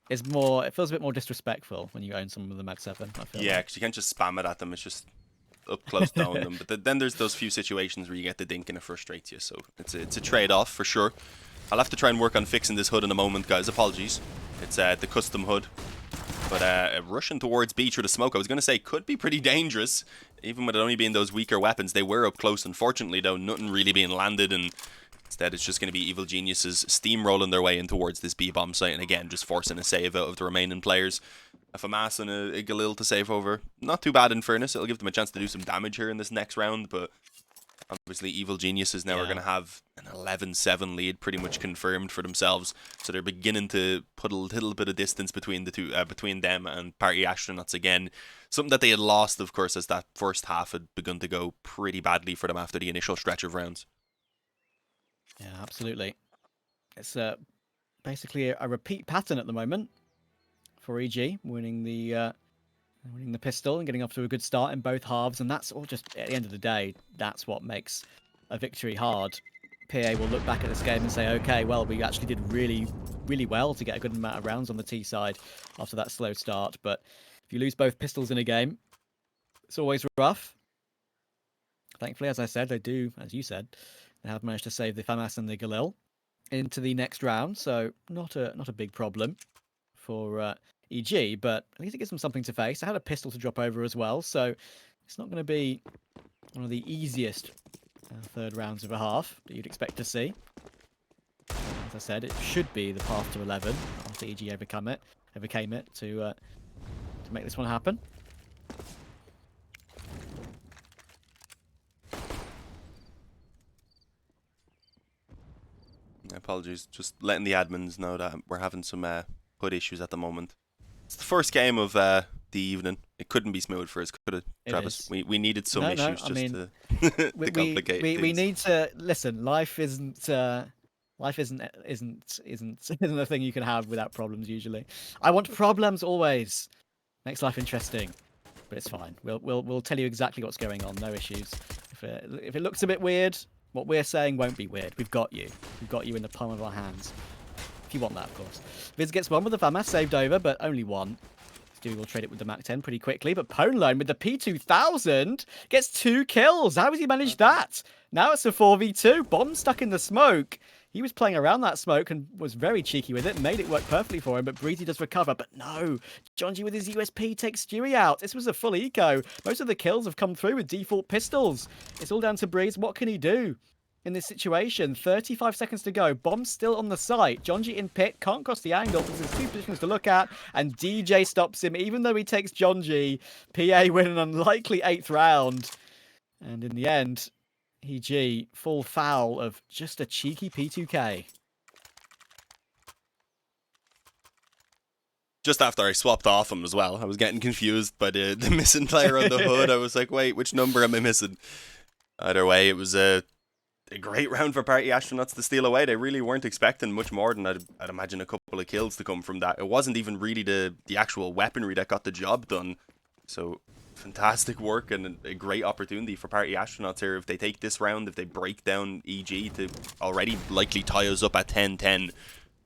It's more. It feels a bit more disrespectful when you own some of the Mag 7. I feel Yeah, like. because you can't just spam it at them. It's just up close down them. But then there's those few situations where you get the dink and it frustrates you. So it's a trade-off for sure. I'll have to try and work on fixing this HUD in a moment, guys. Apologies. It's the custom HUD. But rushing towards B through the smoke, I was going to say, could be pretty dangerous. Even with it only being those weaker weapons, they were up close. Unfortunately, though, nothing really being landed. And instead, it's just going to be Evil Geniuses steamrolling their way in towards this B bomb site. And again, just forcing a save out of the remaining players. A FAMAS and a Galil to save over. Not too bad in fairness. It'll give them a chance to do some damage here in this next round. But obviously, Evil Geniuses now are going to have an 11-7 lead pretty much confirmed for themselves. So they're beginning to put a little bit of distance between the two, between them and Party Astronauts again. Something that they had lost, of course, as that first half had begun to go pretty badly for them after the initial stretch of rounds. Yeah, absolutely. It's basically a repeat pattern at the moment for EG, winning the pistol and getting off to a good start in both halves, and that's all just, at the end of the day, that's what makes a victory hard. PA will look back at this game and say, okay, well, we actually did really, really well to get a good amount of rounds on the T side after that slow start, but if you lose both pistols in a game, it's always rough. Thankfully, as I said, they do, as you said, they have managed to save the FAMAS and the Galil into the next round, so not a big problem for EG, but at least it gives them something to face. I had a pistol to drop over as well, so it's not going to be one of the easiest third rounds of a half that you'd expect to see. As I said, it should be the path to 11 after EG overcame it to make this one happen. Apologies, just letting the admins know that we're having some HUD issues at the moment. It's the first game of the evening. It couldn't be smooth for us, could it, Travis? We needed some issues to complicate things. We need to listen. Life isn't a thing you can have without problems. Usually, I want problems always. Makes life interesting, but it's fine. We'll tell you exactly what's going on. No issues. If it looks a bit weird, what we're saying won't be weird. We've got you. We've got you in the palm of our hands. If you want that, of course. Viz gets one with the FAMAS saved over, but only one. Stewie will trade it with the Mac 10 pretty quickly, but pwnalone with the P2000 gets 2 kills. How has he managed that? Now it's a 4v2. Bomb stuck in the smoke. He was playing around that smoke and was very cheeky with it, made it work perfectly for him, but Brehze does recover. But no, Jonji with his USP takes Stewie out. This was a full eco. Most of the kills have come through with default pistols. It's all down to Brehze. What can he do in this situation? 35 seconds to go. Bomb's still on the site. Jonji in pit, can't cross the angle because there's two positions to look at, and DJ stops him, even though he takes Jonji. PA win an unlikely 8th round. And in the end, EG full foul of just a cheeky P2K. Just after I swapped off him as well, I was getting confused by the missing player on the hood. I was like, wait, which number am I missing? Either way, it was a great round for Party Astronauts to steal away. They really weren't expecting much more than I'd imagine a couple of kills to come from that. It wasn't even really the actual weaponry that got the job done. So fantastic work and a great opportunity for Party Astronauts here. If they take this round, if they break down EG to already likely tie us up at 10-10.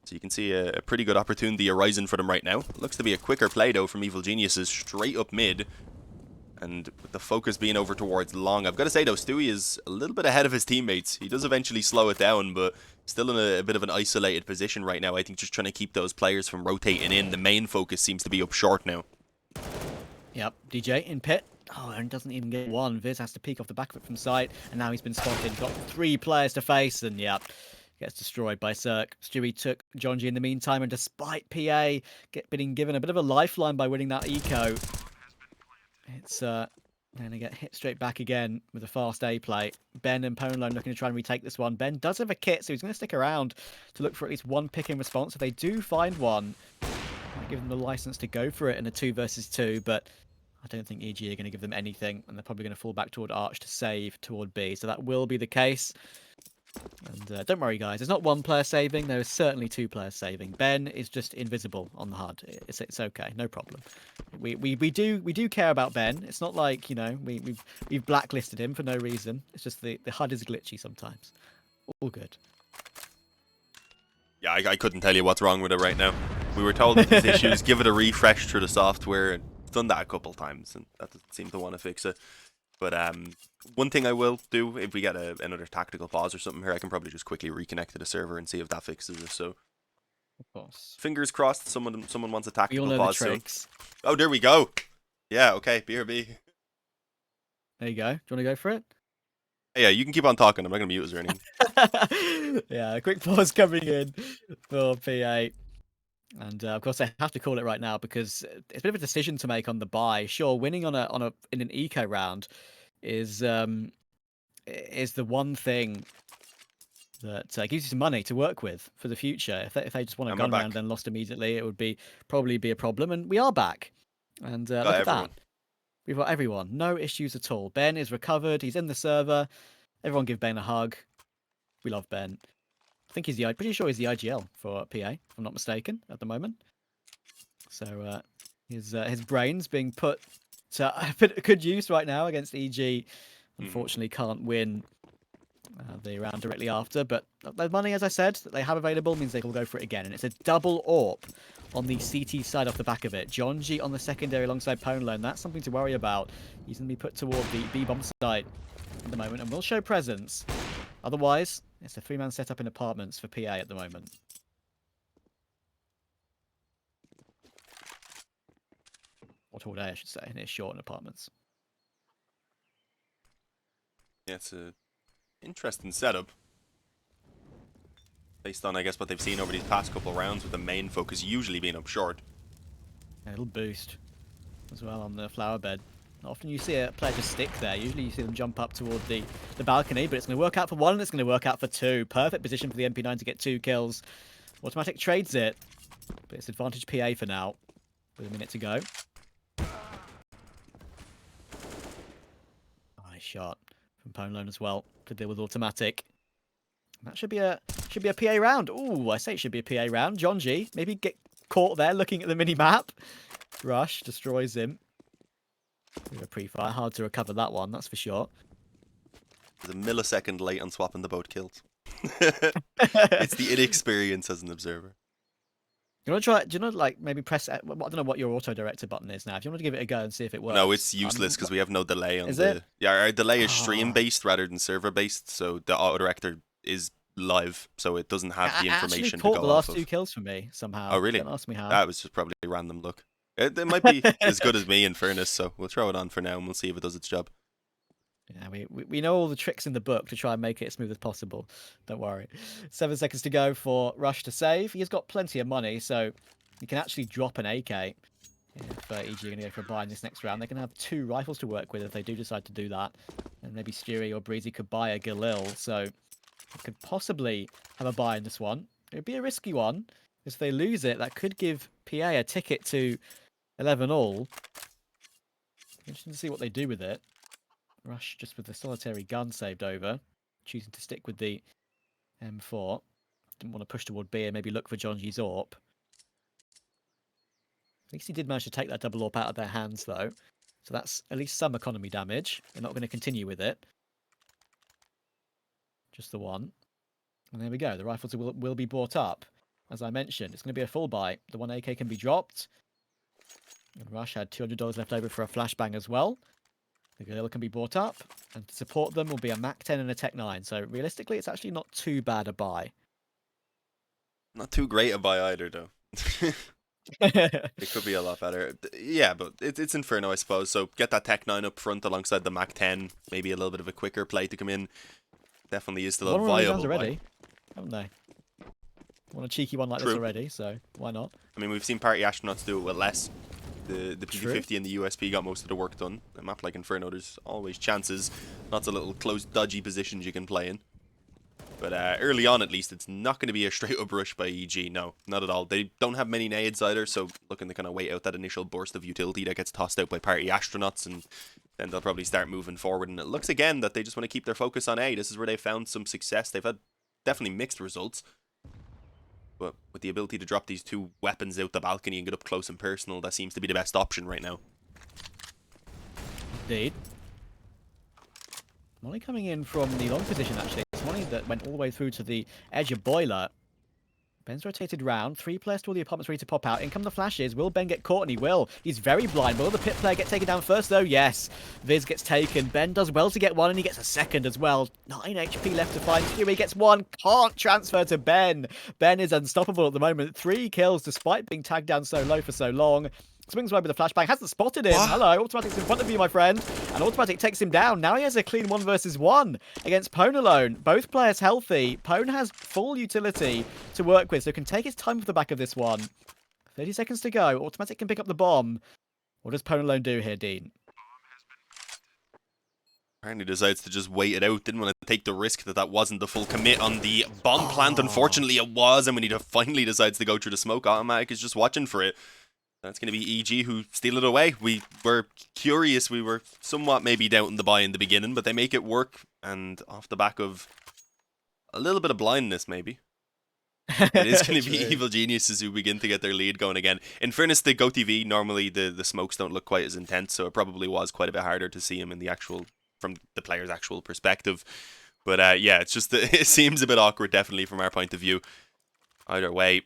So you can see a pretty good opportunity arising for them right now. Looks to be a quicker play though from Evil Geniuses straight up mid. And with the focus being over towards long, I've got to say though, Stewie is a little bit ahead of his teammates. He does eventually slow it down, but still in a bit of an isolated position right now. I think just trying to keep those players from rotating in. The main focus seems to be up short now. Yep, DJ in pit. Oh, and doesn't even get one. Viz has to peek off the back of it from sight, and now he's been spotted. Got 3 players to face, and yep, gets destroyed by Cirque. Stewie took Jonji in the meantime, and despite PA being given a bit of a lifeline by winning that eco, it's going to get hit straight back again with a fast A play. Ben and pwnalone looking to try and retake this one. Ben does have a kit, so he's going to stick around to look for at least one pick in response. If they do find one, might give them the license to go for it in a 2 versus 2, but I don't think EG are going to give them anything, and they're probably going to fall back toward Arch to save toward B. So that will be the case. And don't worry, guys. There's not 1 player saving. There is certainly 2 players saving. Ben is just invisible on the HUD. It's okay, no problem. We do care about Ben. It's not like, you know, we've blacklisted him for no reason. It's just the HUD is glitchy sometimes. All good. Yeah, I couldn't tell you what's wrong with it right now. We were told that these issues, give it a refresh through the software. And it's done that a couple times, and that doesn't seem to want to fix it. But one thing I will do, if we get another tactical pause or something here, I can probably just quickly reconnect to the server and see if that fixes it. So, of course, fingers crossed. Someone wants a tactical we all know pause the soon. tricks. Oh, there we go. Yeah, okay, BRB. There you go. Do you want to go for it? Yeah, you can keep on talking. I'm not gonna mute us or anything. Yeah, a quick pause coming in for PA. And of course, I have to call it right now because it's a bit of a decision to make on the buy. Sure, winning in an eco round is the one thing that gives you some money to work with for the future. If they just want a gun round and lost immediately, it would probably be a problem. And we are back. And look at that. We've got everyone. No issues at all. Ben is recovered. He's in the server. Everyone give Ben a hug. We love Ben. I think pretty sure he's the IGL for PA, if I'm not mistaken, at the moment. So his brains being put to good use right now against EG. Unfortunately, can't win the round directly after. But the money, as I said, that they have available means they will go for it again. And it's a double AWP on the CT side off the back of it. Jonji on the secondary alongside pwnalone. That's something to worry about. He's going to be put toward the B-bomb side at the moment and will show presence. Otherwise, it's a 3-man setup in apartments for PA at the moment. Or toward A, I should say. And it's short in apartments. Yeah, it's a interesting setup. Based on, I guess, what they've seen over these past couple of rounds, with the main focus usually being up short. A little boost as well on the flower bed. Often you see a player just stick there. Usually you see them jump up toward the balcony, but it's going to work out for 1 and it's going to work out for 2. Perfect position for the MP9 to get 2 kills. autimatic trades it, but it's advantage PA for now with a minute to go. Nice shot from pwnalone as well to deal with autimatic. That should be a PA round. Ooh, I say it should be a PA round. Jonji maybe get caught there looking at the mini map. Rush destroys him. With a pre-fire, hard to recover that one, that's for sure. There's a millisecond late on swapping the boat kills. It's the inexperience as an observer. You want to try? Do you know, like maybe press? I don't know what your auto director button is now. If you want to give it a go and see if it works. No, it's useless because we have no delay on is it? Yeah, our delay is stream based rather than server based, so the auto director is live, so it doesn't have the I actually information to caught the go off last 2 of. kills for me Oh, somehow. really? Don't ask me how. That was just probably random luck. It might be as good as me in fairness, so we'll throw it on for now and we'll see if it does its job. Yeah, we know all the tricks in the book to try and make it as smooth as possible. Don't worry. 7 seconds to go for Rush to save. He's got plenty of money, so he can actually drop an AK. If EG are going to go for a buy in this next round, they can have 2 rifles to work with if they do decide to do that. And maybe Stewie or Brehze could buy a Galil, so they could possibly have a buy in this one. It would be a risky one. If they lose it, that could give PA a ticket to 11 all. Interesting to see what they do with it. Rush just with the solitary gun saved over, choosing to stick with the M4. Didn't want to push toward B and maybe look for John G's AWP. At least he did manage to take that double AWP out of their hands, though. So that's at least some economy damage. They're not going to continue with it. Just the one. And there we go. The rifles will be brought up. As I mentioned, it's going to be a full buy. The 1 AK can be dropped. And Rush had $200 left over for a flashbang as well. The Galil can be brought up, and to support them will be a Mac 10 and a Tech 9. So realistically, it's actually not too bad a buy. Not too great a buy either, though. It could be a lot better. Yeah, but it's Inferno, I suppose. So get that Tech 9 up front alongside the Mac 10. Maybe a little bit of a quicker play to come in. Definitely is still a viable buy. Already, haven't they? Want a cheeky one like this already, so why not? I mean, we've seen Party Astronauts do it with less. The PD50 and the USP got most of the work done. A map like Inferno, there's always chances. Lots of little close, dodgy positions you can play in. But early on, at least, it's not going to be a straight-up rush by EG. No, not at all. They don't have many nades either, so looking to kind of wait out that initial burst of utility that gets tossed out by Party Astronauts, and then they'll probably start moving forward. And it looks, again, that they just want to keep their focus on A. This is where they found some success. They've had definitely mixed results. But with the ability to drop these 2 weapons out the balcony and get up close and personal, that seems to be the best option right now. Indeed. Molly coming in from the long position, actually. It's Molly that went all the way through to the edge of Boiler. Ben's rotated round. 3 players to all the apartments ready to pop out. In come the flashes. Will Ben get caught? And he will. He's very blind. Will the pit player get taken down first, though? Yes. Viz gets taken. Ben does well to get 1, and he gets a second as well. 9 HP left to find. Stewie gets 1. Can't transfer to Ben. Ben is unstoppable at the moment. 3 kills despite being tagged down so low for so long. Swings away with a flashbang, hasn't spotted him. What? Hello, Automatic's in front of you, my friend. And Automatic takes him down. Now he has a clean 1 versus 1 against pwnalone. Both players healthy. Pwn has full utility to work with, so can take his time for the back of this one. 30 seconds to go. Automatic can pick up the bomb. What does pwnalone do here, Dean? Apparently decides to just wait it out. Didn't want to take the risk that wasn't the full commit on the bomb plant. Unfortunately, it was. And when he finally decides to go through the smoke, Automatic is just watching for it. That's going to be EG who steal it away. We were curious. We were somewhat maybe doubting the buy in the beginning, but they make it work. And off the back of a little bit of blindness, maybe. It is going to be Evil Geniuses who begin to get their lead going again. In fairness, the GoTV, normally the smokes don't look quite as intense, so it probably was quite a bit harder to see him in the actual, from the player's actual perspective. But yeah, it's just, it seems a bit awkward, definitely, from our point of view. Either way,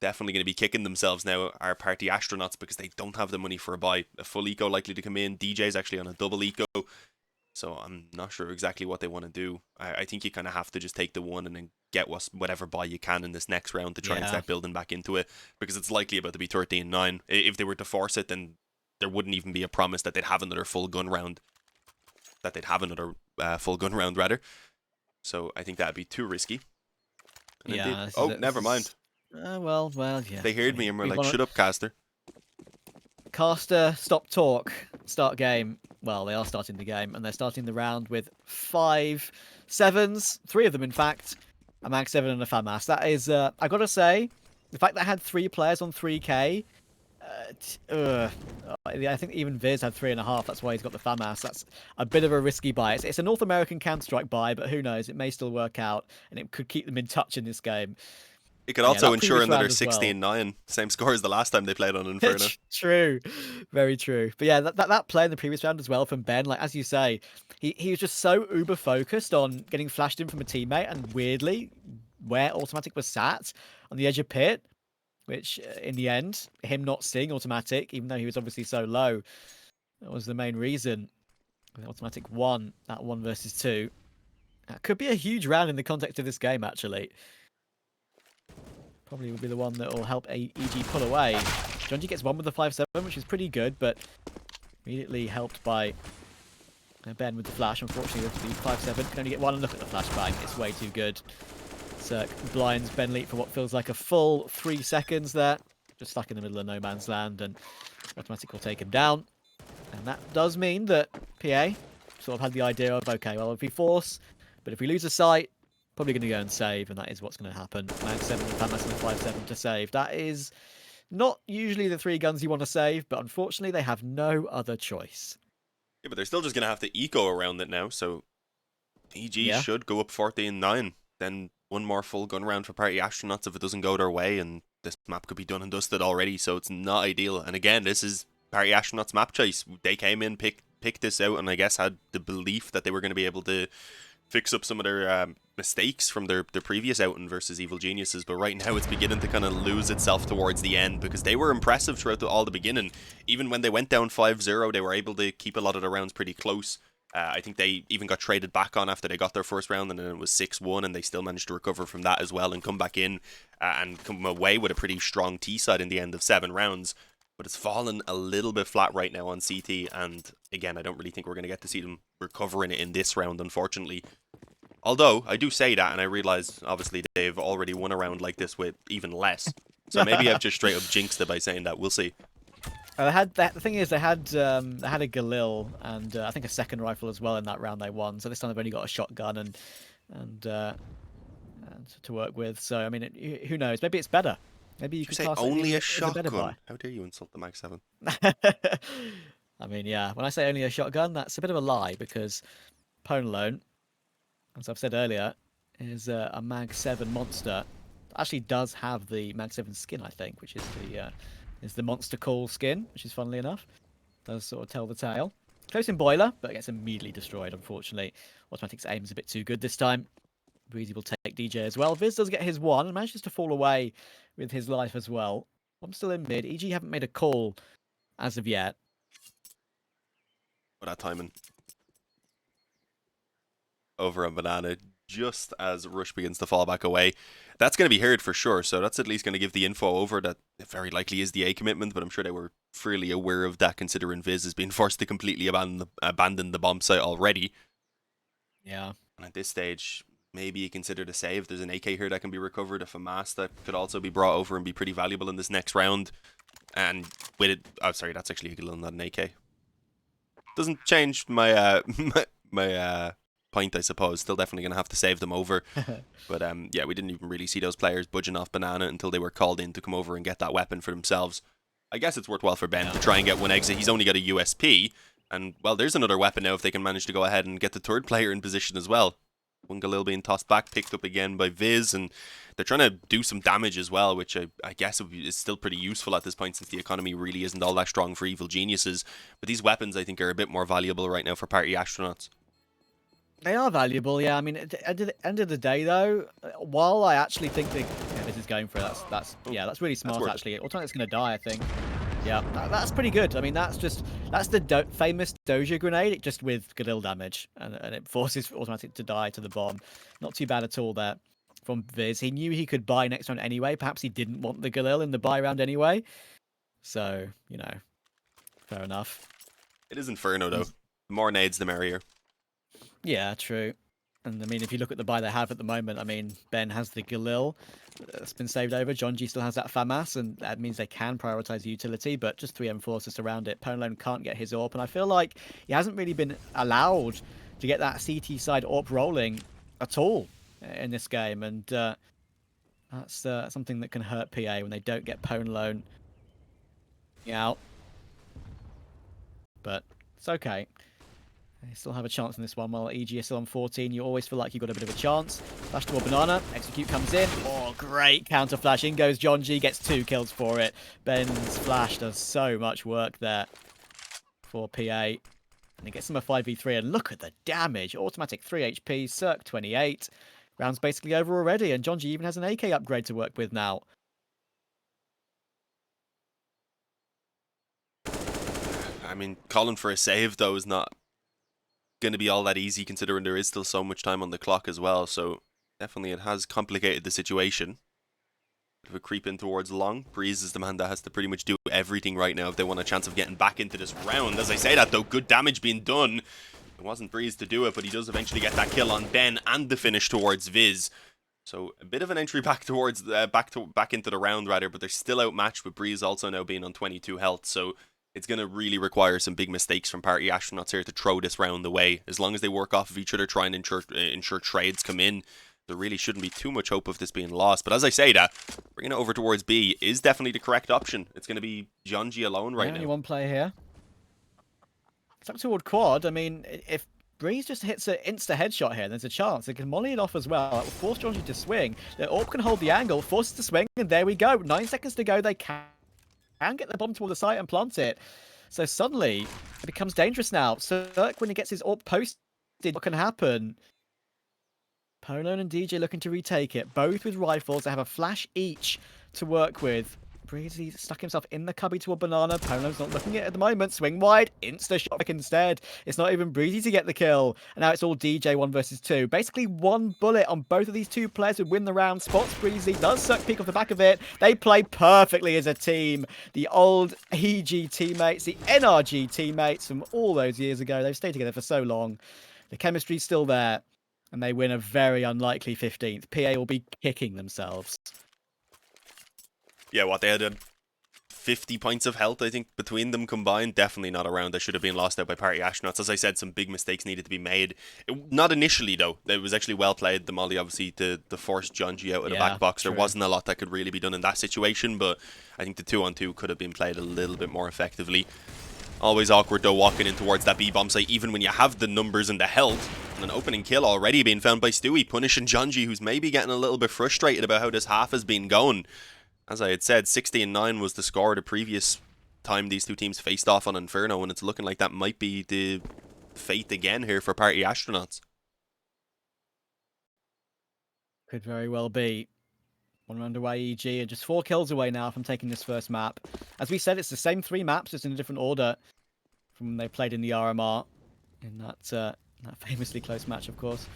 definitely going to be kicking themselves now, our Party Astronauts, because they don't have the money for a buy. A full eco likely to come in. DJ's actually on a double eco, so I'm not sure exactly what they want to do. I think you kind of have to just take the 1 and then get whatever buy you can in this next round to try and start building back into it, because it's likely about to be 13-9. If they were to force it, then there wouldn't even be a promise that they'd have another full gun round. Full gun round, rather. So I think that'd be too risky. And yeah. oh, never mind. Well, yeah. They heard me and were like, shut up, Caster. Caster, stop talk. Start game. Well, they are starting the game, and they're starting the round with 5 7s. 3 of them, in fact. A Mag 7 and a FAMAS. That is, I gotta say, the fact that I had 3 players on 3k, I think even Viz had 3.5. That's why he's got the FAMAS. That's a bit of a risky buy. It's a North American Counter-Strike buy, but who knows? It may still work out, and it could keep them in touch in this game. It could also ensure another 16-9. Same score as the last time they played on Inferno. True. Very true. But yeah, that play in the previous round as well from Ben, like, as you say, he was just so uber focused on getting flashed in from a teammate, and weirdly, where Automatic was sat on the edge of pit, which in the end, him not seeing Automatic, even though he was obviously so low, that was the main reason. Automatic won that 1 versus 2. That could be a huge round in the context of this game, actually. Probably will be the one that will help EG pull away. Jonji gets one with the 5-7, which is pretty good, but immediately helped by Ben with the flash. Unfortunately, with the 5-7, can only get one, and look at the flashbang. It's way too good. Cirque blinds Ben Leap for what feels like a full 3 seconds there. Just stuck in the middle of no man's land, and autimatic will take him down. And that does mean that PA sort of had the idea of, okay, well, if we force, but if we lose a sight, probably going to go and save, and that is what's going to happen. Mag 7 with Famas and the 5-7 to save. That is not usually the 3 guns you want to save, but unfortunately they have no other choice. Yeah, but they're still just going to have to eco around it now, so EG should go up 14-9. Then one more full gun round for Party Astronauts if it doesn't go their way, and this map could be done and dusted already, so it's not ideal. And again, this is Party Astronauts map choice. They came in, picked this out, and I guess had the belief that they were going to be able to fix up some of their mistakes from their previous outing versus Evil Geniuses, but right now it's beginning to kind of lose itself towards the end, because they were impressive throughout all the beginning. Even when they went down 5-0, they were able to keep a lot of the rounds pretty close. I think they even got traded back on after they got their first round, and then it was 6-1, and they still managed to recover from that as well and come back in and come away with a pretty strong T side in the end of 7 rounds. But it's fallen a little bit flat right now on CT, and again, I don't really think we're going to get to see them recovering it in this round, unfortunately. Although, I do say that, and I realise, obviously, they've already won a round like this with even less. So maybe I've just straight up jinxed it by saying that. We'll see. They had that. The thing is, they had a Galil and I think a second rifle as well in that round they won. So this time they've only got a shotgun and to work with. So I mean, who knows? Maybe it's better. Maybe you could say class only it a as better buy. shotgun. How dare you insult the Mag 7? I mean, yeah. When I say only a shotgun, that's a bit of a lie, because pwnalone, as I've said earlier, is a Mag 7 monster. Actually, does have the Mag 7 skin, I think, which is the monster call skin, which is funnily enough does sort of tell the tale. Close in boiler, but gets immediately destroyed. Unfortunately, autimatic's aim is a bit too good this time. Brehze will take DJ as well. Viz does get his one and manages to fall away with his life as well. I'm still in mid. EG haven't made a call as of yet. What that timing? Over on Banana, just as Rush begins to fall back away. That's going to be heard for sure, so that's at least going to give the info over that it very likely is the A commitment, but I'm sure they were fairly aware of that, considering Viz has been forced to completely abandon the bomb site already. Yeah. And at this stage, maybe you consider the save. There's an AK here that can be recovered, if a mass that could also be brought over and be pretty valuable in this next round. And with it, oh sorry, that's actually a Galil, not an AK. Doesn't change my my point, I suppose. Still definitely going to have to save them over. But yeah, we didn't even really see those players budging off Banana until they were called in to come over and get that weapon for themselves. I guess it's worthwhile for Ben to try and get one exit. He's only got a USP. And, well, there's another weapon now if they can manage to go ahead and get the third player in position as well. One Galil being tossed back, picked up again by Viz, and they're trying to do some damage as well, which I guess is still pretty useful at this point since the economy really isn't all that strong for Evil Geniuses. But these weapons, I think, are a bit more valuable right now for Party Astronauts. They are valuable, yeah. I mean, at the end of the day, though, while I actually think this is going for it, that's really smart, actually. Automatic's going to die, I think. Yeah, that's pretty good. I mean, that's the famous Doja grenade, just with Galil damage, and it forces autimatic to die to the bomb. Not too bad at all there from Viz. He knew he could buy next round anyway. Perhaps he didn't want the Galil in the buy round anyway. So, you know, fair enough. It is Inferno, though. The more nades, the merrier. Yeah, true. And I mean, if you look at the buy they have at the moment, I mean, Ben has the Galil that's been saved over. John G still has that FAMAS, and that means they can prioritize utility, but just 3 M4s around it. pwnalone can't get his AWP, and I feel like he hasn't really been allowed to get that CT side AWP rolling at all in this game, and that's something that can hurt PA when they don't get pwnalone out. But it's okay. They still have a chance in this one. While EG is still on 14, you always feel like you've got a bit of a chance. Flash toward Banana. Execute comes in. Oh, great counter flash. In goes John G. Gets 2 kills for it. Ben's flash does so much work there for PA. And he gets him a 5v3. And look at the damage. Autimatic 3 HP. Cirque 28. Round's basically over already. And John G even has an AK upgrade to work with now. I mean, calling for a save, though, is not going to be all that easy considering there is still so much time on the clock as well. So definitely it has complicated the situation. Bit of a creep in towards long. Brehze is the man that has to pretty much do everything right now if they want a chance of getting back into this round. As I say that though, good damage being done. It wasn't Brehze to do it, but he does eventually get that kill on Ben and the finish towards Viz. So a bit of an entry back towards back into the round rather, but they're still outmatched with Brehze also now being on 22 health. So it's going to really require some big mistakes from Party Astronauts here to throw this round away. As long as they work off of each other, try and ensure trades come in, there really shouldn't be too much hope of this being lost. But as I say that, bringing it over towards B is definitely the correct option. It's going to be Jonji alone right now. Only one player here. It's up toward quad. I mean, if Brehze just hits an insta headshot here, there's a chance. They can molly it off as well. That will force Jonji to swing. The AWP can hold the angle, forces to swing, and there we go. 9 seconds to go. They can get the bomb toward the site and plant it. So suddenly, it becomes dangerous now. Cirque, when he gets his AWP posted, what can happen? pwnalone and DJ looking to retake it. Both with rifles. They have a flash each to work with. Brehze stuck himself in the cubby to a banana. pwnalone's not looking at it at the moment. Swing wide. Insta shot instead. It's not even Brehze to get the kill. And now it's all DJ 1 versus 2. Basically, one bullet on both of these two players would win the round. Spots Brehze. Does Cirque peek off the back of it. They play perfectly as a team. The old EG teammates, the NRG teammates from all those years ago. They've stayed together for so long. The chemistry's still there. And they win a very unlikely 15th. PA will be kicking themselves. Yeah, what, they had 50 points of health, I think, between them combined. Definitely not a round that should have been lost out by Party Astronauts. As I said, some big mistakes needed to be made. Not initially, though. It was actually well played. The molly, obviously, to force Jonji out of the back box. There wasn't a lot that could really be done in that situation, but I think the 2-on-2 could have been played a little bit more effectively. Always awkward, though, walking in towards that B-bomb site, even when you have the numbers and the health. And an opening kill already being found by Stewie, punishing Jonji, who's maybe getting a little bit frustrated about how this half has been going. As I had said, 16-9 was the score the previous time these two teams faced off on Inferno, and it's looking like that might be the fate again here for Party Astronauts. Could very well be. 1 round away, EG, and just 4 kills away now from taking this first map. As we said, it's the same 3 maps, just in a different order from when they played in the RMR. In that famously close match, of course.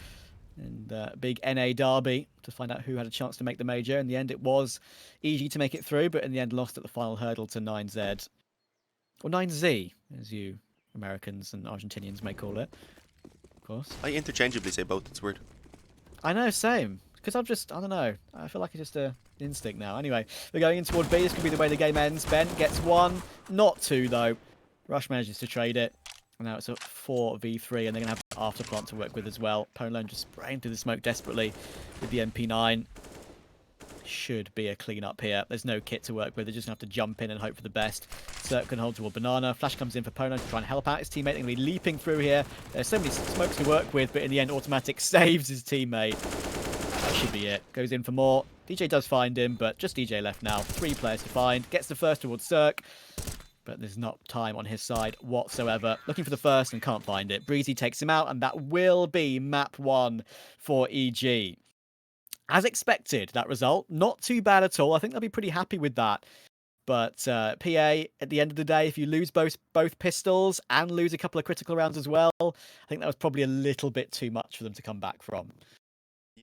And big NA derby to find out who had a chance to make the major. In the end, it was EG to make it through, but in the end lost at the final hurdle to 9Z. Or 9Z, as you Americans and Argentinians may call it, of course. I interchangeably say both, it's weird. I know, same. Because I don't know. I feel like it's just an instinct now. Anyway, we're going in toward B. This could be the way the game ends. Ben gets 1, not 2 though. Rush manages to trade it. And now it's a 4v3, and they're going to have an after plant to work with as well. pwnalone just spraying through the smoke desperately with the MP9. Should be a clean up here. There's no kit to work with. They're just going to have to jump in and hope for the best. Cirque can hold toward banana. Flash comes in for pwnalone to try and help out his teammate. They're going to be leaping through here. There's so many smokes to work with, but in the end, autimatic saves his teammate. That should be it. Goes in for more. DJ does find him, but just DJ left now. 3 players to find. Gets the first towards Cirque. But there's not time on his side whatsoever. Looking for the first and can't find it. Brehze takes him out, and that will be map 1 for EG. As expected, that result. Not too bad at all. I think they'll be pretty happy with that. But PA, at the end of the day, if you lose both pistols and lose a couple of critical rounds as well, I think that was probably a little bit too much for them to come back from.